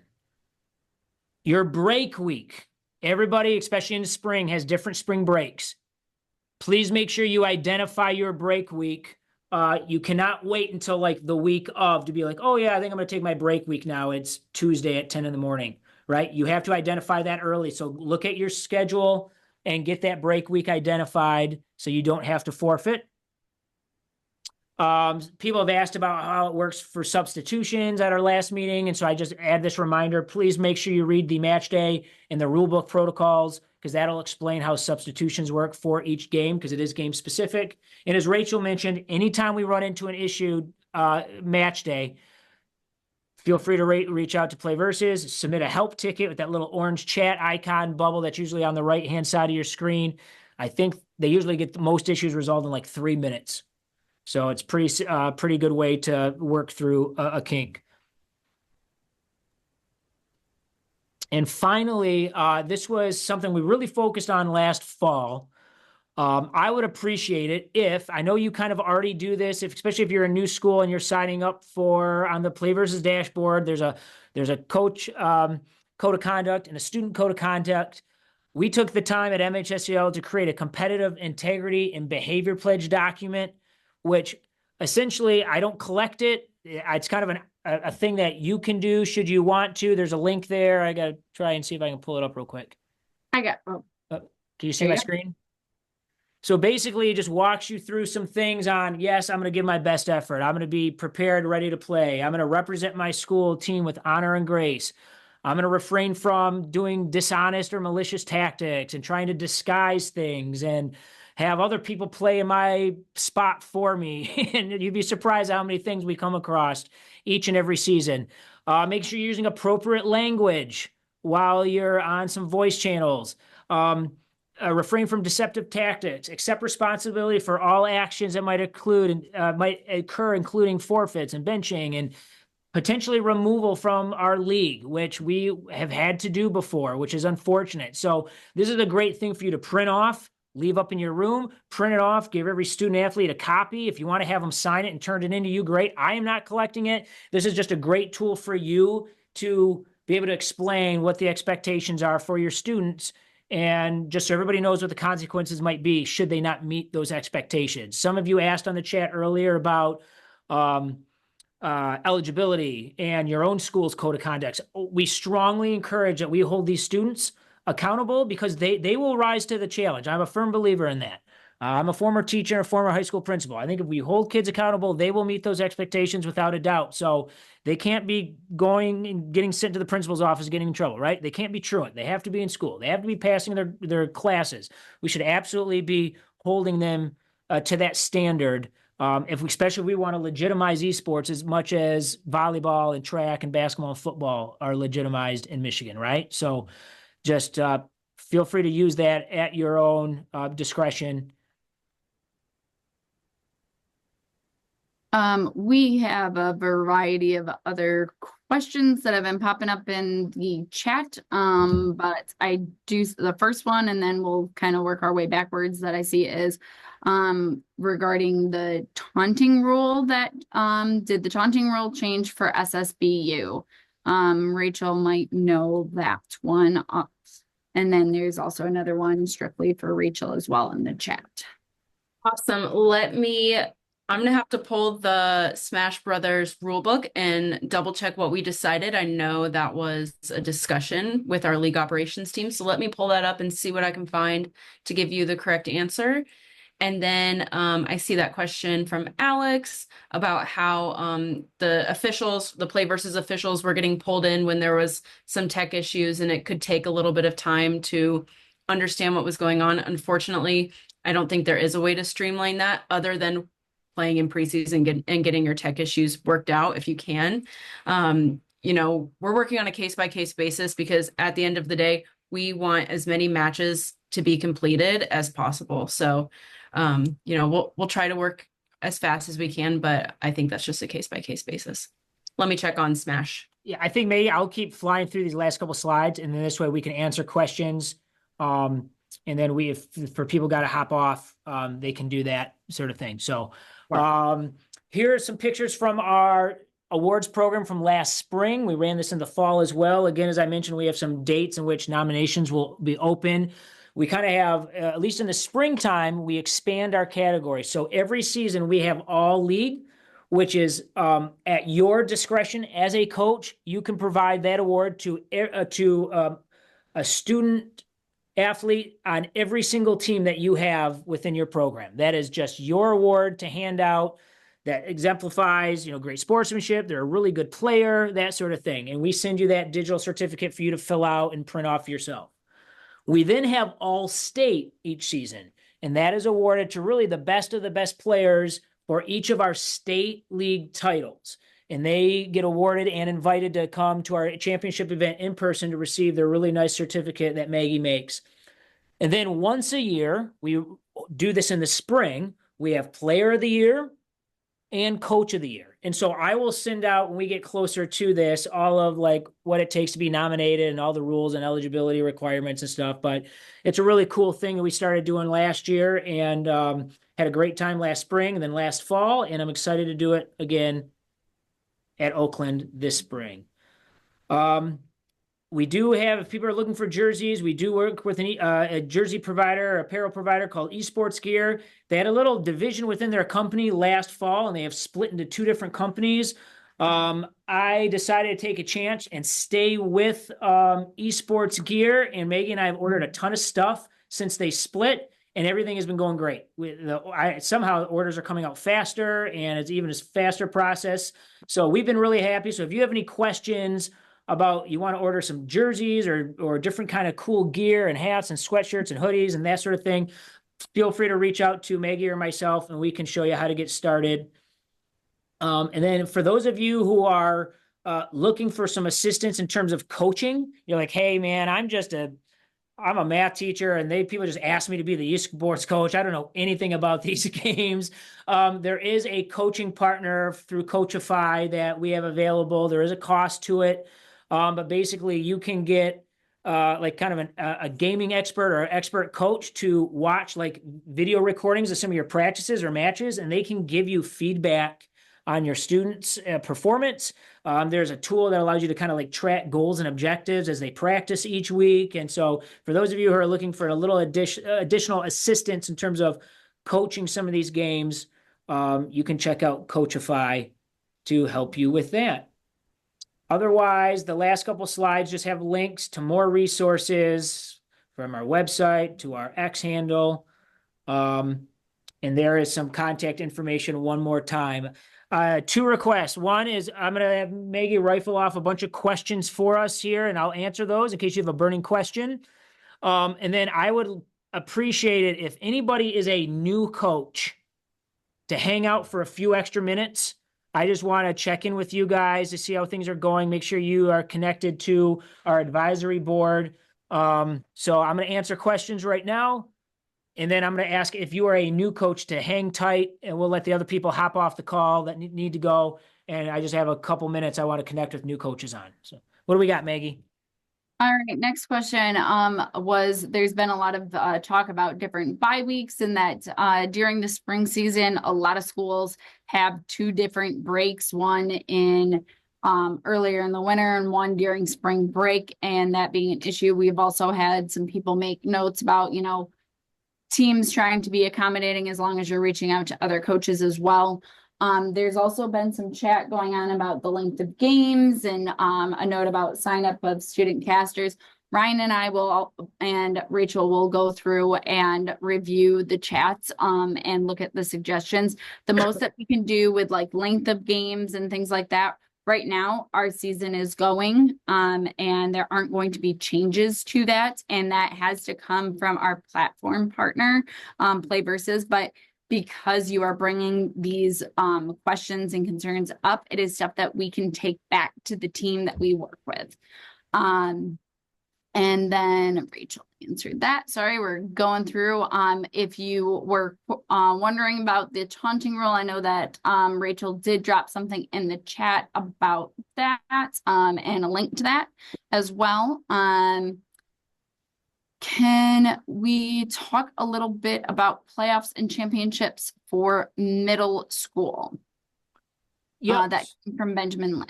Your break week, everybody, especially in the spring, has different spring breaks. Please make sure you identify your break week. You cannot wait until like the week of to be like, oh yeah, I think I'm going to take my break week now. It's Tuesday at 10 in the morning, right? You have to identify that early. So look at your schedule and get that break week identified so you don't have to forfeit. People have asked about how it works for substitutions at our last meeting. And so I just add this reminder, please make sure you read the match day and the rule book protocols, because that'll explain how substitutions work for each game, because it is game specific. And as Rachel mentioned, anytime we run into an issue match day, feel free to reach out to Play Versus, submit a help ticket with that little orange chat icon bubble that's usually on the right-hand side of your screen. I think they usually get the most issues resolved in like 3 minutes. So it's pretty good way to work through a kink. And finally, this was something we really focused on last fall. I would appreciate it if, I know you kind of already do this, especially if you're a new school and you're signing up for on the Play Versus dashboard, there's a coach code of conduct and a student code of conduct. We took the time at MHSEL to create a competitive integrity and behavior pledge document, which essentially I don't collect it. It's kind of a thing that you can do should you want to. There's a link there. I got to try and see if I can pull it up real quick. Oh, Can you see my screen? So basically, it just walks you through some things on, yes, I'm going to give my best effort. I'm going to be prepared, ready to play. I'm going to represent my school team with honor and grace. I'm going to refrain from doing dishonest or malicious tactics and trying to disguise things and have other people play in my spot for me. And you'd be surprised how many things we come across each and every season. Make sure you're using appropriate language while you're on some voice channels. Refrain from deceptive tactics. Accept responsibility for all actions that might occur, including forfeits and benching and potentially removal from our league, which we have had to do before, which is unfortunate. So this is a great thing for you to print off, leave up in your room, print it off, give every student athlete a copy. If you want to have them sign it and turn it into you, great. I am not collecting it. This is just a great tool for you to be able to explain what the expectations are for your students, and just so everybody knows what the consequences might be should they not meet those expectations. Some of you asked on the chat earlier about eligibility and your own school's code of conduct. We strongly encourage that we hold these students accountable because they will rise to the challenge. I'm a firm believer in that. I'm a former teacher, a former high school principal. I think if we hold kids accountable, they will meet those expectations without a doubt. So they can't be going and getting sent to the principal's office, getting in trouble, right? They can't be truant. They have to be in school. They have to be passing their classes. We should absolutely be holding them to that standard. Especially if we want to legitimize esports as much as volleyball and track and basketball and football are legitimized in Michigan, right? So just feel free to use that at your own discretion. We have a variety of other questions that have been popping up in the chat. But I do the first one and then we'll kind of work our way backwards that I see is regarding the taunting rule that did the taunting rule change for SSBU? Rachel might know that one. And then there's also another one strictly for Rachel as well in the chat. Awesome. I'm going to have to pull the Smash Brothers rulebook and double check what we decided. I know that was a discussion with our league operations team. So let me pull that up and see what I can find to give you the correct answer. And then I see that question from Alex about how the Play Versus officials were getting pulled in when there was some tech issues and it could take a little bit of time to understand what was going on. Unfortunately, I don't think there is a way to streamline that other than playing in preseason and getting your tech issues worked out if you can. We're working on a case-by-case basis because at the end of the day, we want as many matches to be completed as possible. So, we'll try to work as fast as we can, but I think that's just a case by case basis. Let me check on Smash. Yeah, I think maybe I'll keep flying through these last couple slides, and then this way we can answer questions. And then if for people got to hop off, they can do that sort of thing. So, here are some pictures from our awards program from last spring. We ran this in the fall as well. Again, as I mentioned, we have some dates in which nominations will be open. We kind of have, at least in the springtime, we expand our category. So every season we have all league, which is at your discretion as a coach. You can provide that award to a student athlete on every single team that you have within your program. That is just your award to hand out that exemplifies, great sportsmanship. They're a really good player, that sort of thing. And we send you that digital certificate for you to fill out and print off yourself. We then have all state each season, and that is awarded to really the best of the best players for each of our state league titles. And they get awarded and invited to come to our championship event in person to receive their really nice certificate that Maggie makes. And then once a year, we do this in the spring, we have player of the year and coach of the year. And so I will send out, when we get closer to this, all of what it takes to be nominated and all the rules and eligibility requirements and stuff. But it's a really cool thing that we started doing last year, and had a great time last spring and then last fall. And I'm excited to do it again at Oakland this spring. We do have, if people are looking for jerseys, we do work with a jersey provider, apparel provider called Esports Gear. They had a little division within their company last fall, and they have split into two different companies. I decided to take a chance and stay with Esports Gear, and Maggie and I have ordered a ton of stuff since they split, and everything has been going great. Somehow the orders are coming out faster, and it's even a faster process. So we've been really happy. So if you have any questions about you want to order some jerseys or different kind of cool gear and hats and sweatshirts and hoodies and that sort of thing, feel free to reach out to Maggie or myself, and we can show you how to get started. And then for those of you who are looking for some assistance in terms of coaching, you're like, hey man, I'm a math teacher, and people just ask me to be the esports coach. I don't know anything about these games. There is a coaching partner through Coachify that we have available. There is a cost to it. But basically you can get kind of a gaming expert or expert coach to watch video recordings of some of your practices or matches, and they can give you feedback on your students' performance. There's a tool that allows you to kind of track goals and objectives as they practice each week. And so for those of you who are looking for a little additional assistance in terms of coaching some of these games, you can check out Coachify to help you with that. Otherwise, the last couple slides just have links to more resources from our website to our X handle. And there is some contact information one more time. Two requests. One is I'm going to have Maggie rifle off a bunch of questions for us here, and I'll answer those in case you have a burning question. And then I would appreciate it if anybody is a new coach to hang out for a few extra minutes. I just want to check in with you guys to see how things are going. Make sure you are connected to our advisory board. So I'm going to answer questions right now. And then I'm going to ask if you are a new coach to hang tight, and we'll let the other people hop off the call that need to go. And I just have a couple minutes I want to connect with new coaches on. So what do we got, Maggie? All right, next question there's been a lot of talk about different bye weeks, and that during the spring season, a lot of schools have two different breaks, one in earlier in the winter and one during spring break, and that being an issue. We've also had some people make notes about, teams trying to be accommodating as long as you're reaching out to other coaches as well. There's also been some chat going on about the length of games and a note about sign up of student casters. Ryan and I and Rachel will go through and review the chats and look at the suggestions. The most that we can do with length of games and things like that. Right now, our season is going and there aren't going to be changes to that. And that has to come from our platform partner, Playversus. But because you are bringing these questions and concerns up, it is stuff that we can take back to the team that we work with. And then Rachel answered that. Sorry, we're going through. If you were wondering about the taunting rule, I know that Rachel did drop something in the chat about that, and a link to that as well. Can we talk a little bit about playoffs and championships for middle school? Yep. That came from Benjamin Lynn.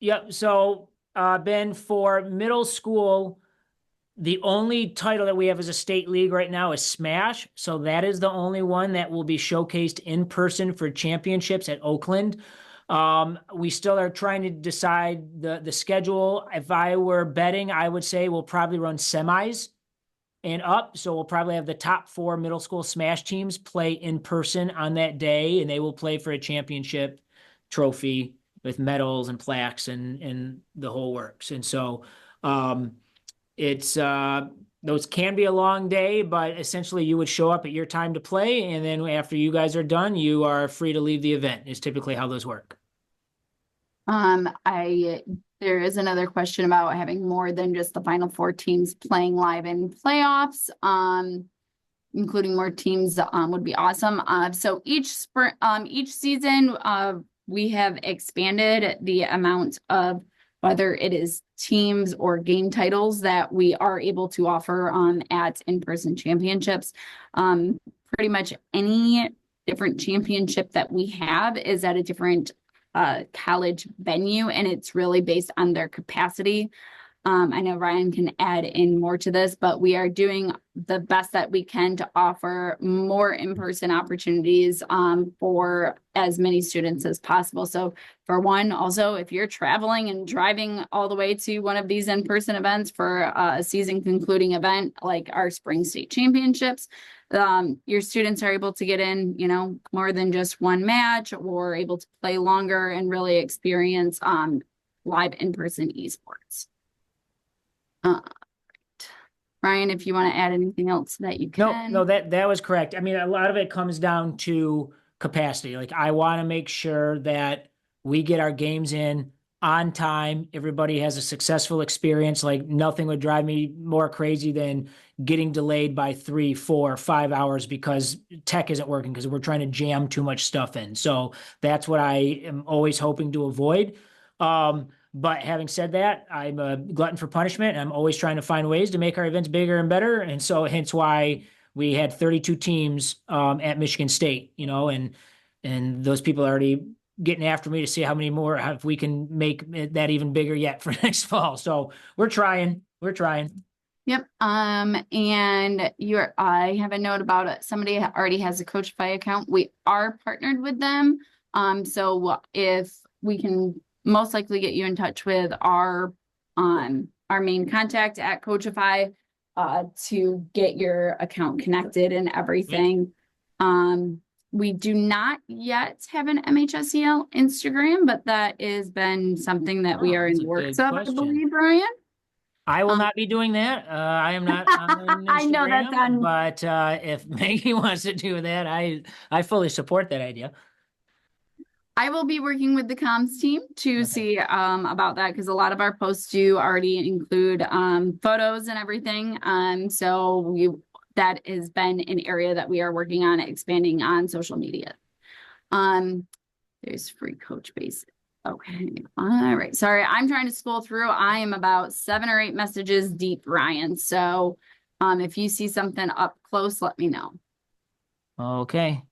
Yep. So, Ben, for middle school, the only title that we have as a state league right now is Smash. So that is the only one that will be showcased in person for championships at Oakland. We still are trying to decide the schedule. If I were betting, I would say we'll probably run semis and up. So we'll probably have the top 4 middle school Smash teams play in person on that day, and they will play for a championship trophy with medals and plaques and the whole works. And so, it's those can be a long day, but essentially you would show up at your time to play, and then after you guys are done, you are free to leave the event, is typically how those work. There is another question about having more than just the final 4 teams playing live in playoffs. Including more teams would be awesome. So each season, we have expanded the amount of whether it is teams or game titles that we are able to offer at in-person championships. Pretty much any different championship that we have is at a different college venue, and it's really based on their capacity. I know Ryan can add in more to this, but we are doing the best that we can to offer more in-person opportunities for as many students as possible. So for one, also, if you're traveling and driving all the way to one of these in-person events for a season concluding event like our spring state championships, your students are able to get in, more than just one match, or able to play longer and really experience live in-person esports. Right. Ryan, if you want to add anything else that you can. No, that was correct. I mean, a lot of it comes down to capacity. Like, I want to make sure that we get our games in on time. Everybody has a successful experience. Like, nothing would drive me more crazy than getting delayed by 3, 4, 5 hours because tech isn't working because we're trying to jam too much stuff in. So that's what I am always hoping to avoid. But having said that, I'm a glutton for punishment, and I'm always trying to find ways to make our events bigger and better. And so hence why we had 32 teams at Michigan State, and those people are already getting after me to see how many more, if we can make that even bigger yet for next fall. So we're trying. Yep. And I have a note about it. Somebody already has a Coachify account. We are partnered with them. So if we can most likely get you in touch with our main contact at Coachify to get your account connected and everything. We do not yet have an MHSEL Instagram, but that has been something that we are in the works of, I believe, Brian. I will not be doing that. I am not on Instagram, I know that's on, but if Maggie wants to do that, I fully support that idea. I will be working with the comms team to see about that, because a lot of our posts do already include photos and everything. So that has been an area that we are working on expanding on social media. There's free coach base. Okay. All right. Sorry, I'm trying to scroll through. I am about 7 or 8 messages deep, Ryan. So if you see something up close, let me know. Okay.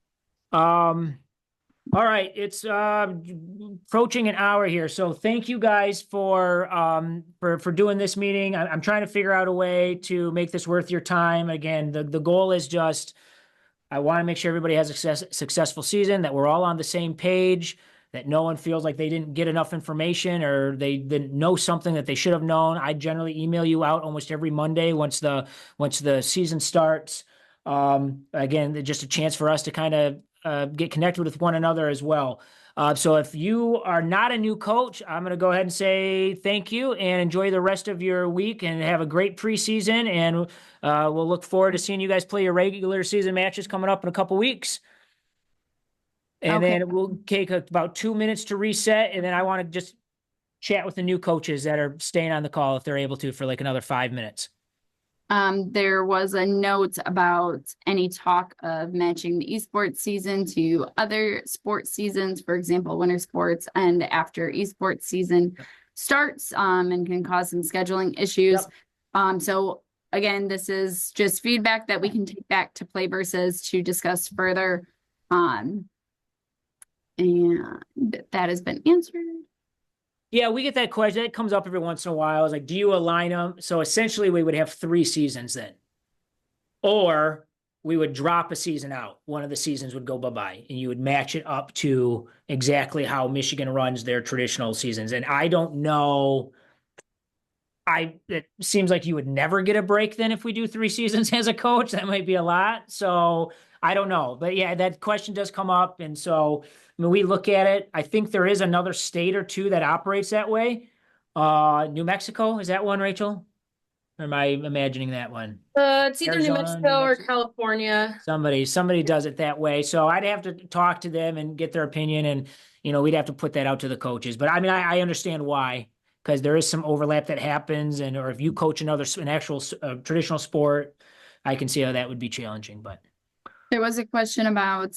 All right, it's approaching an hour here, so thank you guys for doing this meeting. I'm trying to figure out a way to make this worth your time. Again, the goal is just, I want to make sure everybody has a successful season, that we're all on the same page, that no one feels like they didn't get enough information or they didn't know something that they should have known. I generally email you out almost every Monday once the season starts. Again, just a chance for us to kind of get connected with one another as well. So if you are not a new coach, I'm going to go ahead and say thank you and enjoy the rest of your week and have a great preseason. And we'll look forward to seeing you guys play your regular season matches coming up in a couple weeks. And then we'll take about 2 minutes to reset. And then I want to just chat with the new coaches that are staying on the call if they're able to for like another 5 minutes. There was a note about any talk of matching the esports season to other sports seasons, for example, winter sports, and after esports season starts, and can cause some scheduling issues. So again, this is just feedback that we can take back to Play Versus to discuss further. And that has been answered. Yeah, we get that question. That comes up every once in a while. It's like, do you align them? So essentially, we would have 3 seasons then. Or we would drop a season out. One of the seasons would go bye-bye, and you would match it up to exactly how Michigan runs their traditional seasons. And I don't know. It seems like you would never get a break then if we do 3 seasons as a coach. That might be a lot. So I don't know. But yeah, that question does come up. And so when we look at it, I think there is another state or two that operates that way. New Mexico, is that one, Rachel? Or am I imagining that one? It's either New Arizona, Mexico or California. Somebody does it that way. So I'd have to talk to them and get their opinion, and we'd have to put that out to the coaches. But I mean, I understand why, because there is some overlap that happens, and or if you coach an actual traditional sport, I can see how that would be challenging. But There was a question about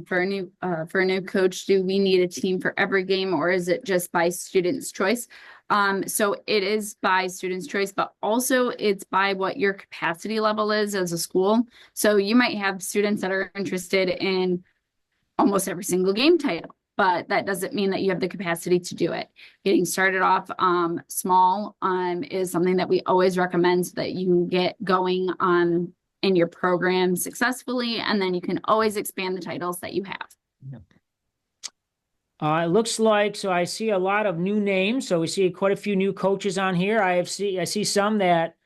for a new coach, do we need a team for every game, or is it just by student's choice? So it is by student's choice, but also it's by what your capacity level is as a school. So you might have students that are interested in almost every single game title, but that doesn't mean that you have the capacity to do it. Getting started off small is something that we always recommend, so that you can get going in your program successfully, and then you can always expand the titles that you have. It looks like, so I see a lot of new names. So we see quite a few new coaches on here. I see some that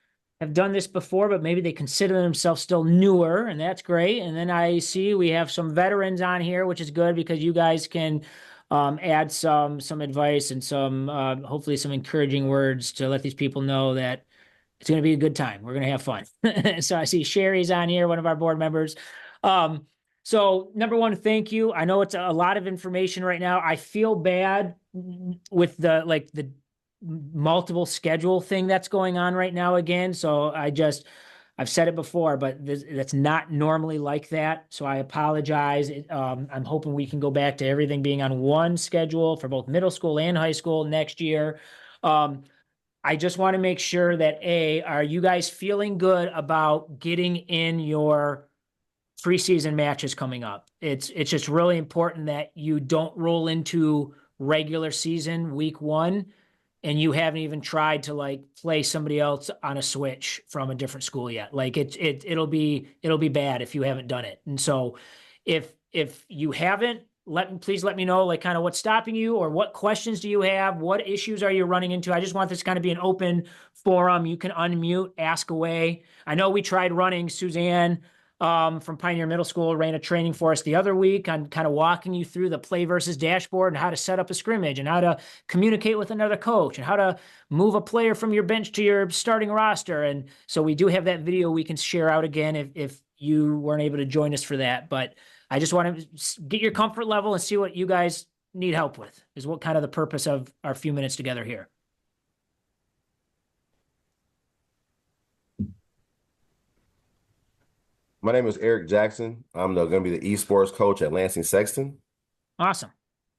have done this before, but maybe they consider themselves still newer, and that's great. And then I see we have some veterans on here, which is good because you guys can add some advice and some hopefully some encouraging words to let these people know that it's going to be a good time. We're going to have fun. So I see Sherry's on here, one of our board members. So number one, thank you. I know it's a lot of information right now. I feel bad with the multiple schedule thing that's going on right now again. So I've said it before, but that's not normally like that. So I apologize. I'm hoping we can go back to everything being on one schedule for both middle school and high school next year. I just want to make sure that are you guys feeling good about getting in your preseason matches coming up? It's just really important that you don't roll into regular season week 1 and you haven't even tried to like play somebody else on a switch from a different school yet. Like it'll be bad if you haven't done it. And so if you haven't, please let me know like kind of what's stopping you, or what questions do you have? What issues are you running into? I just want this to kind of be an open forum. You can unmute, ask away. I know we tried running. Suzanne from Pioneer Middle School ran a training for us the other week on kind of walking you through the Play Versus dashboard and how to set up a scrimmage and how to communicate with another coach and how to move a player from your bench to your starting roster. And so we do have that video we can share out again if you weren't able to join us for that. But I just want to get your comfort level and see what you guys need help with, is what kind of the purpose of our few minutes together here. My name is Eric Jackson. I'm going to be the esports coach at Lansing Sexton. Awesome.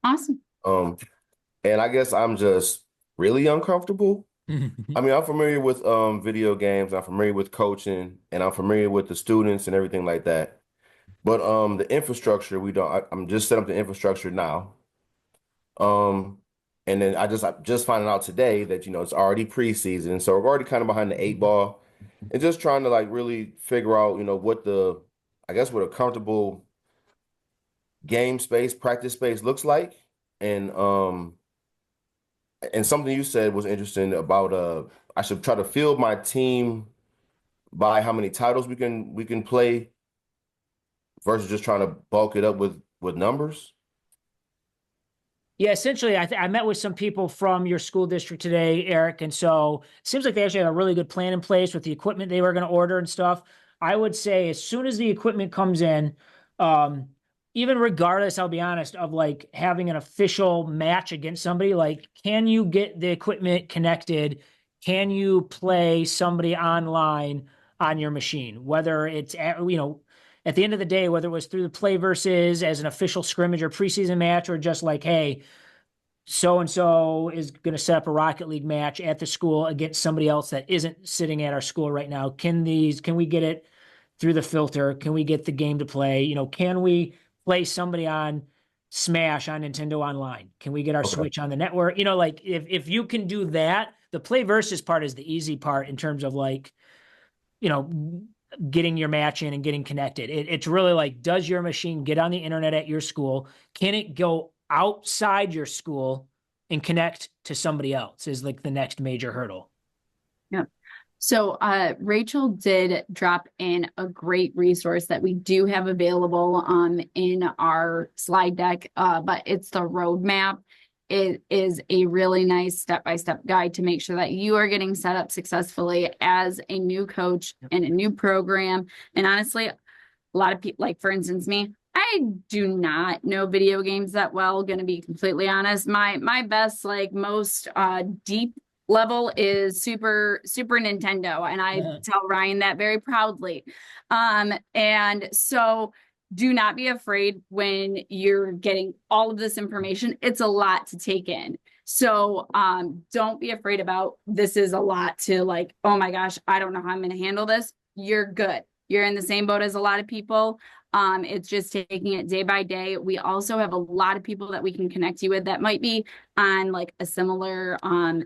Awesome. And I guess I'm just really uncomfortable. I mean, I'm familiar with video games. I'm familiar with coaching, and I'm familiar with the students and everything like that. But the infrastructure, I'm just setting up the infrastructure now. And then I just finding out today that, it's already preseason. So we're already kind of behind the 8 ball, and just trying to like really figure out, what a comfortable game space, practice space looks like. And something you said was interesting about I should try to field my team by how many titles we can play versus just trying to bulk it up with numbers. Yeah, essentially, I met with some people from your school district today, Eric, and so it seems like they actually had a really good plan in place with the equipment they were going to order and stuff. I would say as soon as the equipment comes in, even regardless, I'll be honest, of like having an official match against somebody, like, can you get the equipment connected? Can you play somebody online on your machine? Whether it's at, at the end of the day, whether it was through the play versus as an official scrimmage or preseason match, or just like, hey, so and so is going to set up a Rocket League match at the school against somebody else that isn't sitting at our school right now. Can we get it through the filter? Can we get the game to play? Can we play somebody on Smash on Nintendo Online? Can we get our Okay. Switch on the network? Like if you can do that, the play versus part is the easy part in terms of like, getting your match in and getting connected. It's really like, does your machine get on the internet at your school? Can it go outside your school and connect to somebody else is like the next major hurdle. Yeah. So Rachel did drop in a great resource that we do have available in our slide deck, but it's the roadmap. It is a really nice step-by-step guide to make sure that you are getting set up successfully as a new coach in a new program. And honestly, a lot of people, like for instance, me, I do not know video games that well, gonna be completely honest. My best, like most deep level is Super Nintendo, and I tell Ryan that very proudly. And so do not be afraid when you're getting all of this information. It's a lot to take in. So don't be afraid about this is a lot to like, oh my gosh, I don't know how I'm going to handle this. You're good. You're in the same boat as a lot of people. It's just taking it day by day. We also have a lot of people that we can connect you with that might be on like a similar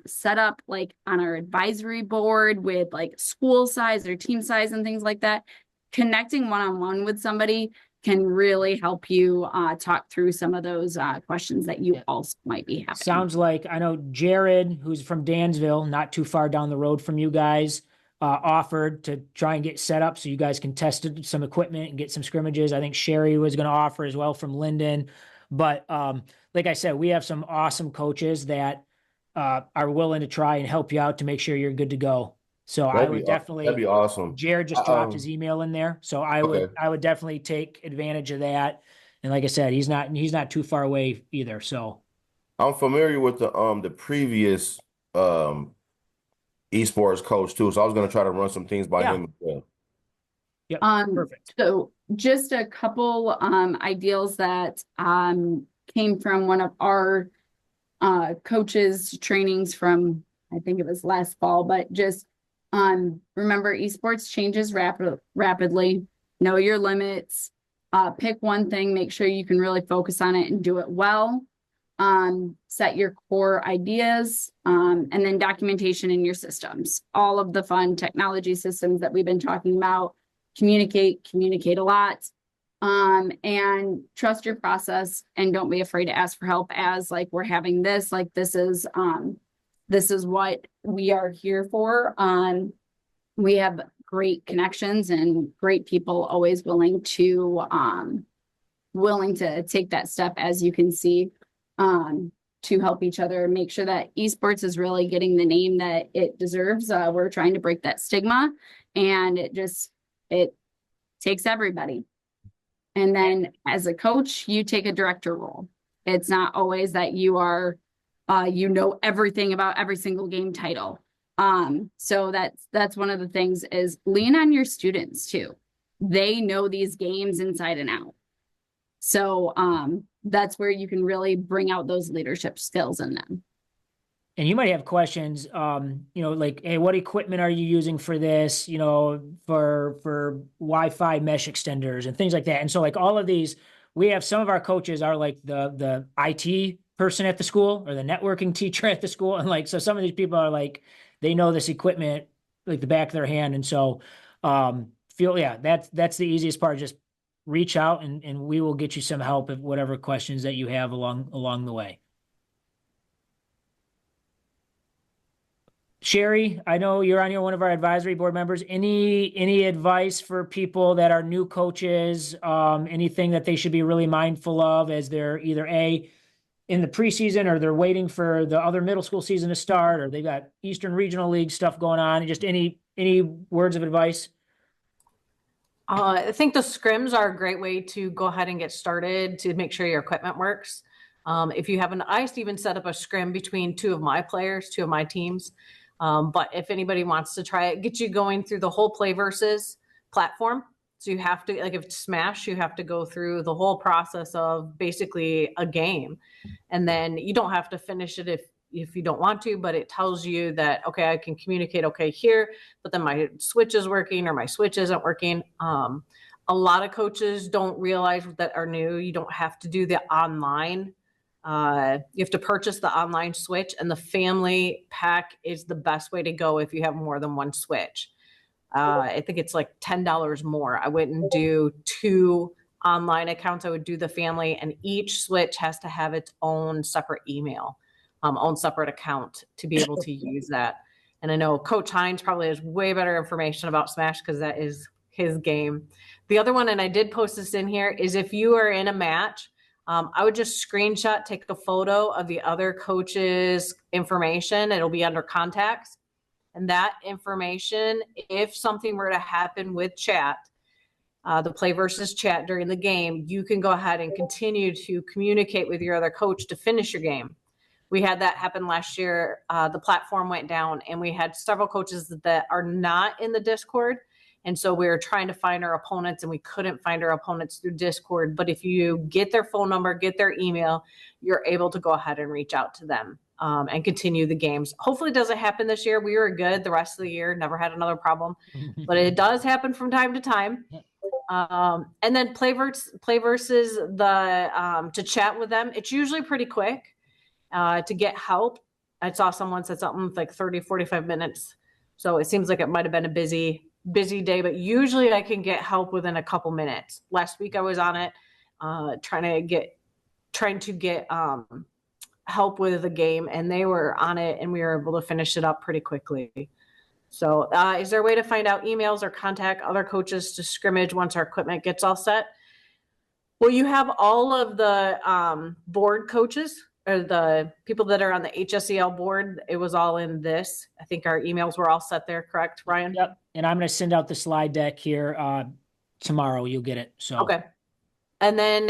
setup, like on our advisory board with like school size or team size and things like that. Connecting one-on-one with somebody can really help you talk through some of those questions that you also might be having. Sounds like, I know Jared, who's from Dansville, not too far down the road from you guys, offered to try and get set up so you guys can test some equipment and get some scrimmages. I think Sherry was going to offer as well from Linden. But like I said, we have some awesome coaches that are willing to try and help you out to make sure you're good to go. So I would definitely, that'd be awesome. Jared just dropped his email in there. So I would definitely take advantage of that. And like I said, he's not too far away either. So I'm familiar with the previous esports coach too. So I was gonna try to run some things by him as well. Yep. Perfect. So just a couple ideals that came from one of our coaches trainings from, I think it was last fall, but just remember esports changes rapidly. Know your limits. Pick one thing, make sure you can really focus on it and do it well. Set your core ideas, and then documentation in your systems. All of the fun technology systems that we've been talking about. Communicate a lot. And trust your process and don't be afraid to ask for help as like we're having this, like this is what we are here for. We have great connections and great people always willing to take that step, as you can see, to help each other, make sure that esports is really getting the name that it deserves. We're trying to break that stigma, and it takes everybody. And then as a coach, you take a director role. It's not always that you are, everything about every single game title. So that's one of the things is lean on your students too. They know these games inside and out. So that's where you can really bring out those leadership skills in them. And you might have questions, like, hey, what equipment are you using for this, for Wi-Fi mesh extenders and things like that. And so like all of these, we have some of our coaches are like the IT person at the school or the networking teacher at the school. And like, so some of these people are like, they know this equipment like the back of their hand. And so that's the easiest part. Just reach out and we will get you some help if whatever questions that you have along the way. Sherry, I know you're on one of our advisory board members. Any advice for people that are new coaches? Anything that they should be really mindful of as they're either in the preseason or they're waiting for the other middle school season to start, or they've got Eastern Regional League stuff going on? Just any words of advice? I think the scrims are a great way to go ahead and get started to make sure your equipment works. If you have I used to even set up a scrim between two of my players, two of my teams. But if anybody wants to try it, get you going through the whole Play Versus platform. So you have to, like if it's Smash, you have to go through the whole process of basically a game. And then you don't have to finish it if you don't want to, but it tells you that, okay, I can communicate okay here, but then my switch is working or my switch isn't working. A lot of coaches don't realize that are new. You don't have to do the online. You have to purchase the online switch, and the family pack is the best way to go if you have more than one switch. I think it's like $10 more. I wouldn't do 2 online accounts. I would do the family, and each switch has to have its own separate email, own separate account to be able to use that. And I know Coach Hines probably has way better information about Smash because that is his game. The other one, and I did post this in here, is if you are in a match, I would just screenshot, take a photo of the other coach's information. It'll be under contacts. And that information, if something were to happen with chat, the Play Versus chat during the game, you can go ahead and continue to communicate with your other coach to finish your game. We had that happen last year. The platform went down, and we had several coaches that are not in the Discord. And so we were trying to find our opponents, and we couldn't find our opponents through Discord. But if you get their phone number, get their email, you're able to go ahead and reach out to them and continue the games. Hopefully it doesn't happen this year. We were good the rest of the year, never had another problem. But it does happen from time to time. And then Play Versus to chat with them. It's usually pretty quick to get help. I saw someone said something like 30, 45 minutes. So it seems like it might have been a busy day, but usually I can get help within a couple minutes. Last week I was on it, trying to get help with the game, and they were on it, and we were able to finish it up pretty quickly. So is there a way to find out emails or contact other coaches to scrimmage once our equipment gets all set? Well, you have all of the board coaches or the people that are on the HSEL board. It was all in this. I think our emails were all set there, correct, Ryan? Yep. And I'm going to send out the slide deck here tomorrow. You'll get it. So okay. And then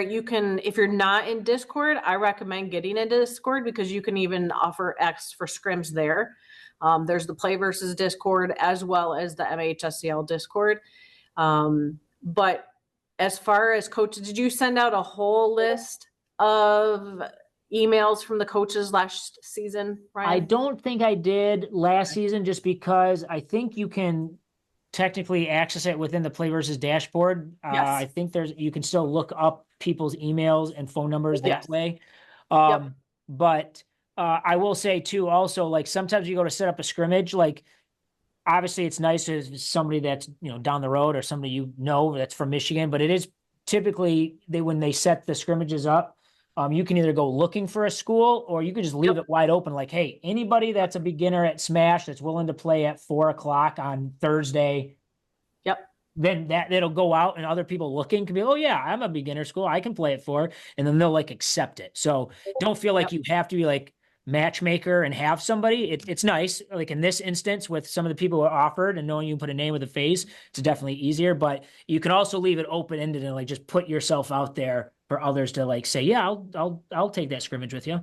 you can, if you're not in Discord, I recommend getting into Discord because you can even offer X for scrims there. There's the Play Versus Discord as well as the MHSEL Discord. But as far as coaches, did you send out a whole list of emails from the coaches last season, Ryan? I don't think I did last season just because I think you can technically access it within the Play Versus dashboard. Yes. I think you can still look up people's emails and phone numbers that Yes. way. Yep. But I will say too, also, like sometimes you go to set up a scrimmage, like obviously it's nice if somebody that's, down the road or somebody that's from Michigan, but it is typically when they set the scrimmages up, you can either go looking for a school or you can just leave it wide open. Like, hey, anybody that's a beginner at Smash that's willing to play at 4:00 on Thursday. Yep. Then it'll go out and other people looking can be, oh yeah, I'm a beginner school. I can play at 4. And then they'll like accept it. So don't feel like you have to be like matchmaker and have somebody. It's nice. Like in this instance with some of the people who are offered and knowing you can put a name with a face, it's definitely easier, but you can also leave it open-ended and like just put yourself out there for others to like say, yeah, I'll take that scrimmage with you.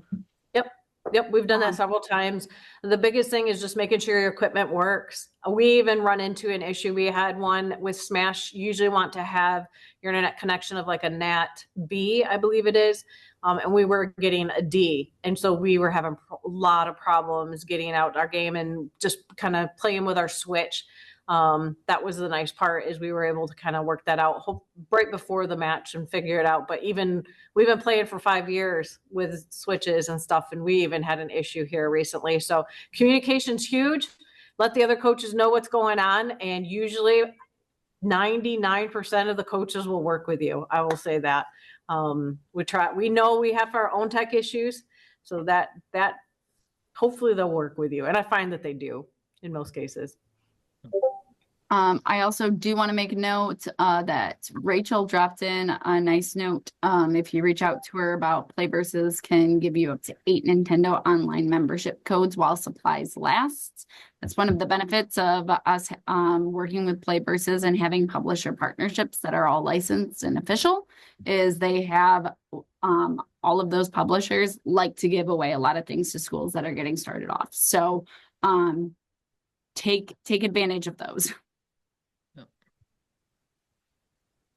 Yep, we've done that several times. The biggest thing is just making sure your equipment works. We even run into an issue. We had one with Smash. You usually want to have your internet connection of like a NAT B, I believe it is. And we were getting a D. And so we were having a lot of problems getting out our game and just kind of playing with our switch. That was the nice part is we were able to kind of work that out right before the match and figure it out. But we've been playing for 5 years with switches and stuff. And we even had an issue here recently. So communication's huge. Let the other coaches know what's going on. And usually 99% of the coaches will work with you. I will say that. We know we have our own tech issues. So that hopefully they'll work with you. And I find that they do in most cases. I also do want to make a note that Rachel dropped in a nice note. If you reach out to her about Play Versus can give you up to 8 Nintendo online membership codes while supplies last. That's one of the benefits of us working with Play Versus and having publisher partnerships that are all licensed and official, is they have all of those publishers like to give away a lot of things to schools that are getting started off. So take advantage of those.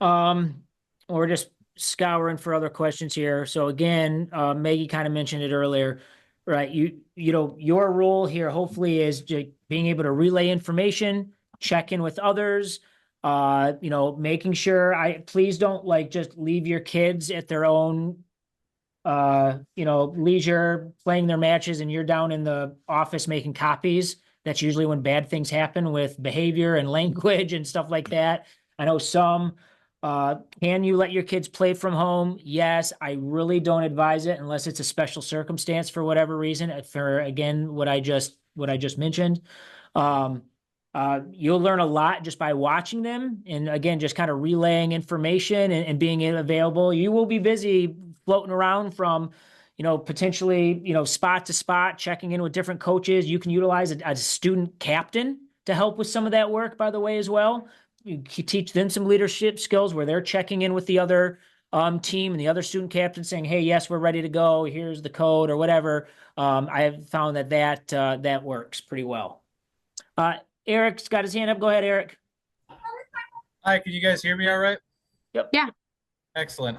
We're just scouring for other questions here. So again, Maggie kind of mentioned it earlier, right? You know, your role here hopefully is being able to relay information, check in with others, you know, making sure please don't like just leave your kids at their own, you know, leisure playing their matches and you're down in the office making copies. That's usually when bad things happen with behavior and language and stuff like that. I know some. Can you let your kids play from home? Yes, I really don't advise it unless it's a special circumstance for whatever reason. For again, what I just mentioned, you'll learn a lot just by watching them, and again, just kind of relaying information and being available. You will be busy floating around from, you know, potentially, you know, spot to spot, checking in with different coaches. You can utilize a student captain to help with some of that work, by the way, as well. You teach them some leadership skills where they're checking in with the other team and the other student captain saying, hey, yes, we're ready to go. Here's the code or whatever. I have found that works pretty well. Eric's got his hand up. Go ahead, Eric. Hi, can you guys hear me all right? Yep. Yeah. Excellent.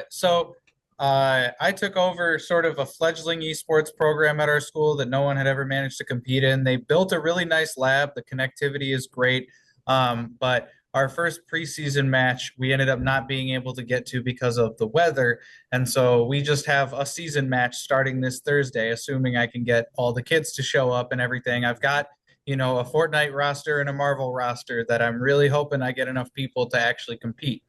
So I took over sort of a fledgling esports program at our school that no one had ever managed to compete in. They built a really nice lab. The connectivity is great. But our first preseason match, we ended up not being able to get to because of the weather. And so we just have a season match starting this Thursday, assuming I can get all the kids to show up and everything. I've got, you know, a Fortnite roster and a Marvel roster that I'm really hoping I get enough people to actually compete.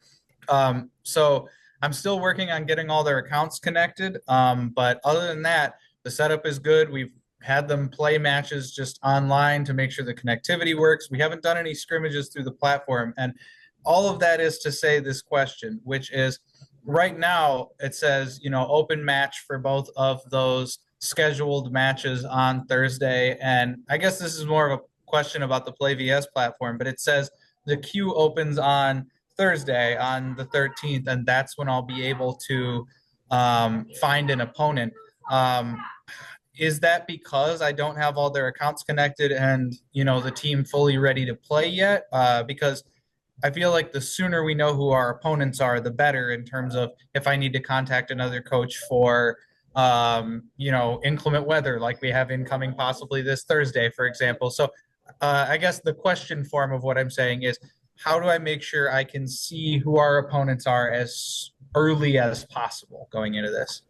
So I'm still working on getting all their accounts connected. But other than that, the setup is good. We've had them play matches just online to make sure the connectivity works. We haven't done any scrimmages through the platform. And all of that is to say this question, which is right now it says, you know, open match for both of those scheduled matches on Thursday. And I guess this is more of a question about the Play VS platform, but it says the queue opens on Thursday on the 13th, and that's when I'll be able to find an opponent. Is that because I don't have all their accounts connected and, you know, the team fully ready to play yet? Because I feel like the sooner we know who our opponents are, the better in terms of if I need to contact another coach for, you know, inclement weather like we have incoming possibly this Thursday, for example. So I guess the question form of what I'm saying is, how do I make sure I can see who our opponents are as early as possible going into this?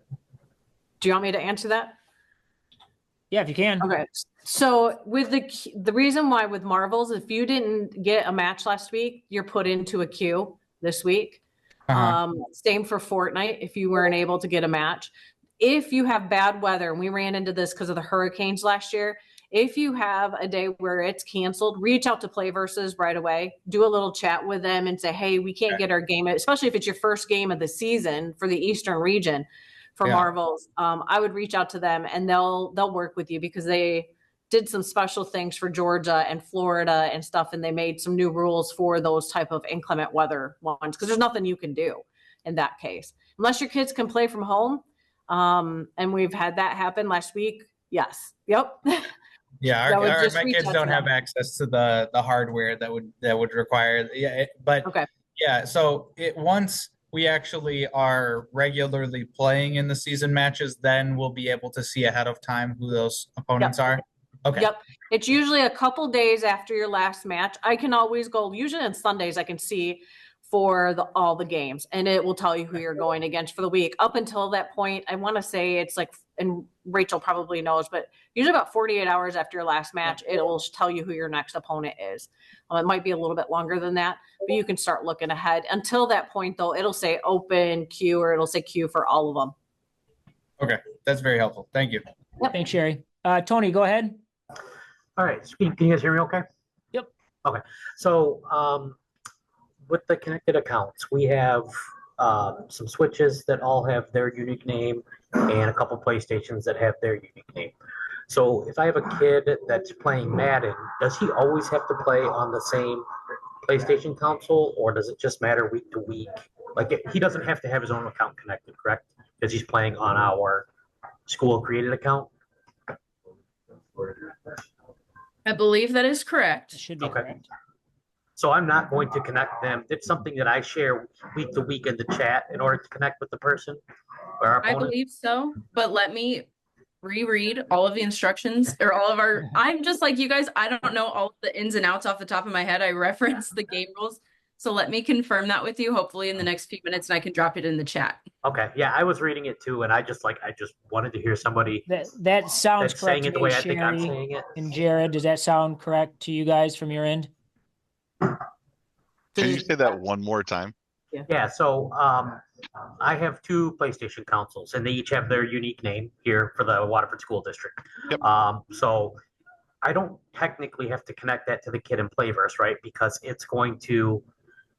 Do you want me to answer that? Yeah, if you can. Okay. So with the reason why with Marvels, if you didn't get a match last week, you're put into a queue this week. Same for Fortnite. If you weren't able to get a match, if you have bad weather, and we ran into this because of the hurricanes last year, if you have a day where it's canceled, reach out to Play Versus right away, do a little chat with them and say, hey, we can't get our game, especially if it's your first game of the season for the Eastern region. For Marvels, I would reach out to them and they'll work with you because they did some special things for Georgia and Florida and stuff, and they made some new rules for those type of inclement weather ones because there's nothing you can do in that case unless your kids can play from home. And we've had that happen last week. Yes. Yep. Yeah, my kids don't have access to the hardware that would require. Yeah, but okay. Yeah, so once we actually are regularly playing in the season matches, then we'll be able to see ahead of time who those opponents are. Okay. Yep. It's usually a couple days after your last match. I can always go, usually on Sundays, I can see for all the games and it will tell you who you're going against for the week. Up until that point, I want to say it's like, and Rachel probably knows, but usually about 48 hours after your last match, it will tell you who your next opponent is. It might be a little bit longer than that, but you can start looking ahead. Until that point, though, it'll say open queue or it'll say queue for all of them. Okay, that's very helpful. Thank you. Yep. Thanks, Sherry. Tony, go ahead. All right, can you guys hear me okay? Yep. So, with the connected accounts, we have some switches that all have their unique name and a couple PlayStations that have their unique name. So if I have a kid that's playing Madden, does he always have to play on the same PlayStation console, or does it just matter week to week? Like he doesn't have to have his own account connected, correct? Because he's playing on our school created account. I believe that is correct. It should be Okay. correct. So I'm not going to connect them. It's something that I share week to week in the chat in order to connect with the person or our I opponent. believe so, but let me reread all of the instructions or all of our, I'm just like you guys, I don't know all of the ins and outs off the top of my head. I referenced the game rules. So let me confirm that with you, hopefully in the next few minutes, and I can drop it in the chat. Okay, yeah, I was reading it too, and I just wanted to hear somebody That sounds that's correct saying to it the me, way I think I'm Sherry saying it. and Jared. Does that sound correct to you guys from your end? Can you say that one more time? Yeah, so I have two PlayStation consoles, and they each have their unique name here for the Waterford School District. Yep. So I don't technically have to connect that to the kid in Playverse, right? Because it's going to.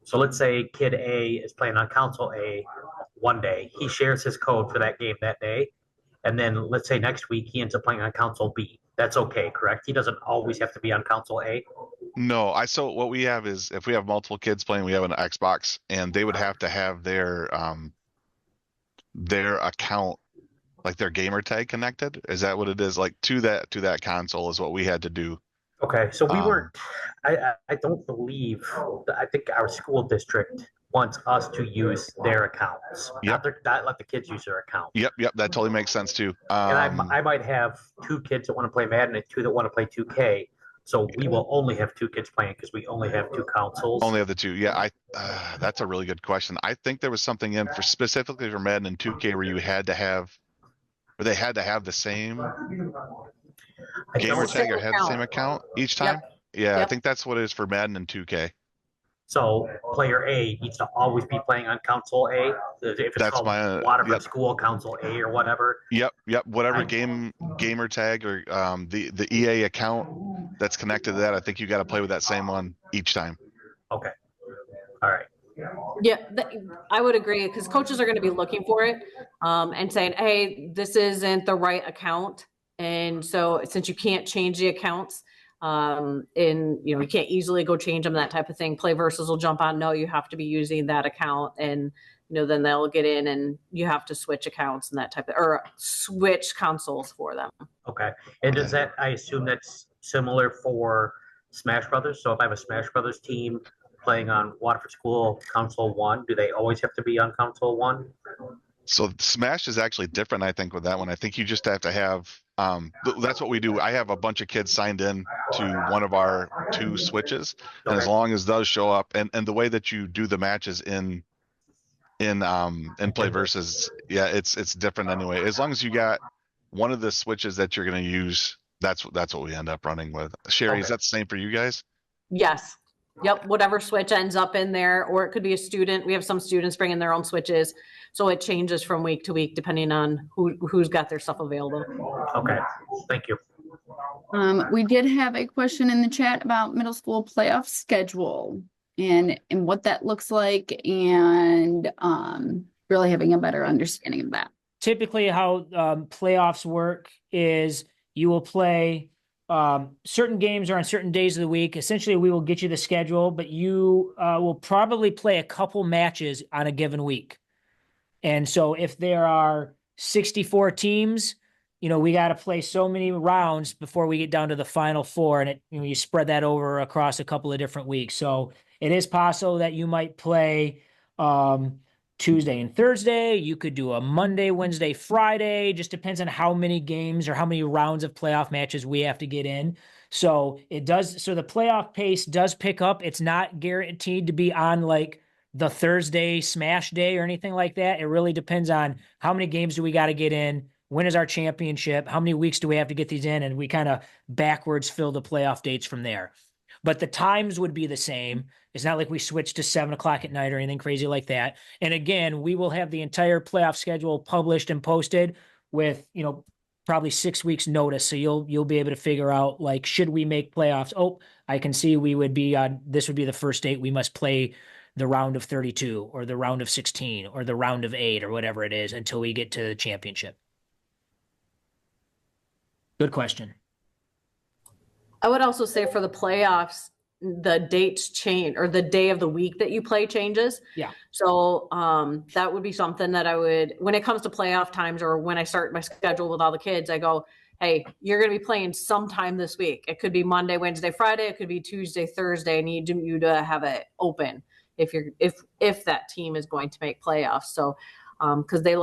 So let's say kid A is playing on console A one day. He shares his code for that game that day, and then let's say next week he ends up playing on console B. That's okay, correct? He doesn't always have to be on console A. No, so what we have is if we have multiple kids playing, we have an Xbox, and they would have to have their account, like their gamer tag connected. Is that what it is? Like to that console is what we had to do. Okay, so we weren't. I don't believe. I think our school district wants us to use their accounts. Yep. Not let the kids use their account. Yep, that totally makes sense too. And I might have two kids that want to play Madden and two that want to play 2K. So we will only have two kids playing because we only have two consoles. Only have the two. Yeah, that's a really good question. I think there was something in for specifically for Madden and 2K where they had to have the same gamer tag or have the same account each time. Yeah, I Yep. think that's what it is for Madden and 2K. So player A needs to always be playing on console A. If it's That's called my, Waterford yep. School Console A or whatever. Yep. Whatever I- gamer tag or the EA account that's connected to that, I think you got to play with that same one each time. Okay. All right. Yeah, I would agree because coaches are going to be looking for it and saying, hey, this isn't the right account. And so since you can't change the accounts you can't easily go change them, that type of thing, Playverses will jump on, no, you have to be using that account. And, then they'll get in and you have to switch accounts and that type of, or switch consoles for them. Okay. And does that, I assume that's similar for Smash Brothers? So if I have a Smash Brothers team playing on Waterford School Console 1, do they always have to be on Console 1? So Smash is actually different, I think, with that one. I think you just have to have, that's what we do. I have a bunch of kids signed in to one of our two switches. And as long as those show up and the way that you do the matches in Playversus, yeah, it's different anyway. As long as you got one of the switches that you're going to use, that's what we end up running with. Sherry, is that the same for you guys? Yes. Yep. Whatever switch ends up in there, or it could be a student. We have some students bringing their own switches. So it changes from week to week, depending on who's got their stuff available. Okay. Thank you. We did have a question in the chat about middle school playoff schedule and what that looks like and really having a better understanding of that. Typically how playoffs work is you will play certain games are on certain days of the week. Essentially, we will get you the schedule, but you will probably play a couple matches on a given week. And so if there are 64 teams, we got to play so many rounds before we get down to the final four. And you spread that over across a couple of different weeks. So it is possible that you might play Tuesday and Thursday. You could do a Monday, Wednesday, Friday. Just depends on how many games or how many rounds of playoff matches we have to get in. So it does. So the playoff pace does pick up. It's not guaranteed to be on like the Thursday smash day or anything like that. It really depends on how many games do we got to get in. When is our championship? How many weeks do we have to get these in? And we kind of backwards fill the playoff dates from there. But the times would be the same. It's not like we switch to 7:00 at night or anything crazy like that. And again, we will have the entire playoff schedule published and posted with, probably 6 weeks notice. So you'll be able to figure out, like, should we make playoffs? Oh, I can see we would be on, this would be the first date we must play the round of 32 or the round of 16 or the round of 8 or whatever it is until we get to the championship. Good question. I would also say for the playoffs, the dates change, or the day of the week that you play changes. Yeah. So that would be something that I would, when it comes to playoff times or when I start my schedule with all the kids, I go, hey, you're going to be playing sometime this week. It could be Monday, Wednesday, Friday. It could be Tuesday, Thursday. I need you to have it open if that team is going to make playoffs. So because they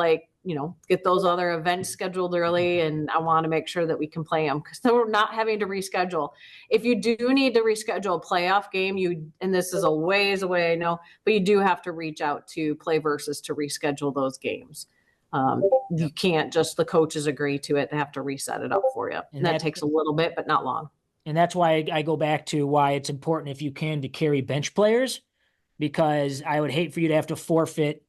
get those other events scheduled early, and I want to make sure that we can play them because we're not having to reschedule. If you do need to reschedule a playoff game, and this is a ways away, I know, but you do have to reach out to Play Versus to reschedule those games. You can't just, the coaches agree to it. They have to reset it up for you. And that takes a little bit, but not long. And that's why I go back to why it's important, if you can, to carry bench players, because I would hate for you to have to forfeit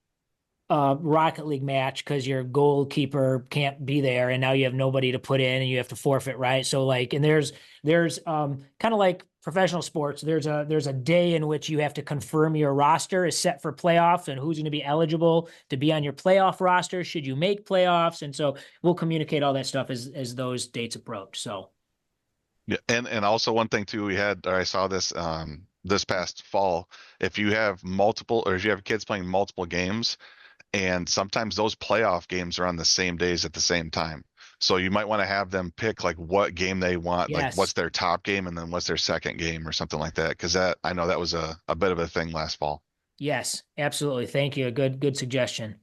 Rocket League match because your goalkeeper can't be there and now you have nobody to put in and you have to forfeit, right? So like, and there's kind of like professional sports, there's a day in which you have to confirm your roster is set for playoffs and who's going to be eligible to be on your playoff roster should you make playoffs. And so we'll communicate all that stuff as those dates approach. So yeah, and also one thing too, I saw this this past fall, if you have kids playing multiple games, and sometimes those playoff games are on the same days at the same time. So you might want to have them pick like what game they want, Yes. like what's their top game and then what's their second game or something like that. Because I know that was a bit of a thing last fall. yes, absolutely. Thank you. Good suggestion.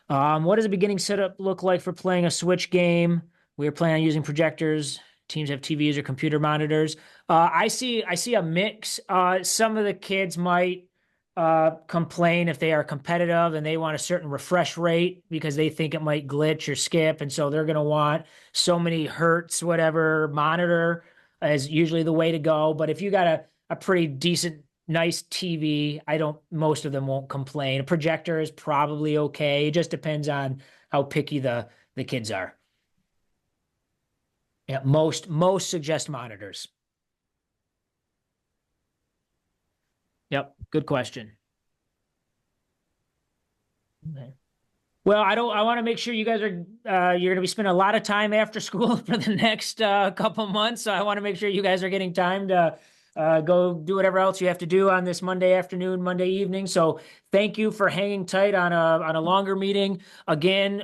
What does a beginning setup look like for playing a Switch game? We're planning on using projectors. Teams have TVs or computer monitors. I see a mix. Some of the kids might complain if they are competitive and they want a certain refresh rate because they think it might glitch or skip. And so they're going to want so many hertz, whatever monitor is usually the way to go. But if you got a pretty decent, nice TV, most of them won't complain. A projector is probably okay. It just depends on how picky the kids are. Yeah, most suggest monitors. Yep, good question. Okay. Well, I want to make sure you guys are you're going to be spending a lot of time after school for the next couple months. So I want to make sure you guys are getting time to go do whatever else you have to do on this Monday afternoon, Monday evening. So thank you for hanging tight on a longer meeting. Again,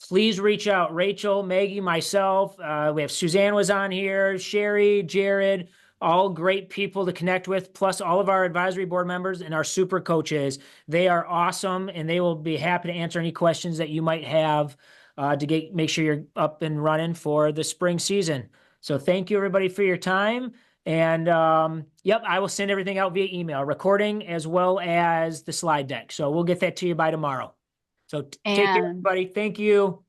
please reach out. Rachel, Maggie, myself. We have Suzanne was on here, Sherry, Jared, all great people to connect with, plus all of our advisory board members and our super coaches. They are awesome, and they will be happy to answer any questions that you might have to make sure you're up and running for the spring season. So thank you, everybody, for your time. And yep, I will send everything out via email, recording as well as the slide deck. So we'll get that to you by tomorrow. So take care, everybody. Thank you.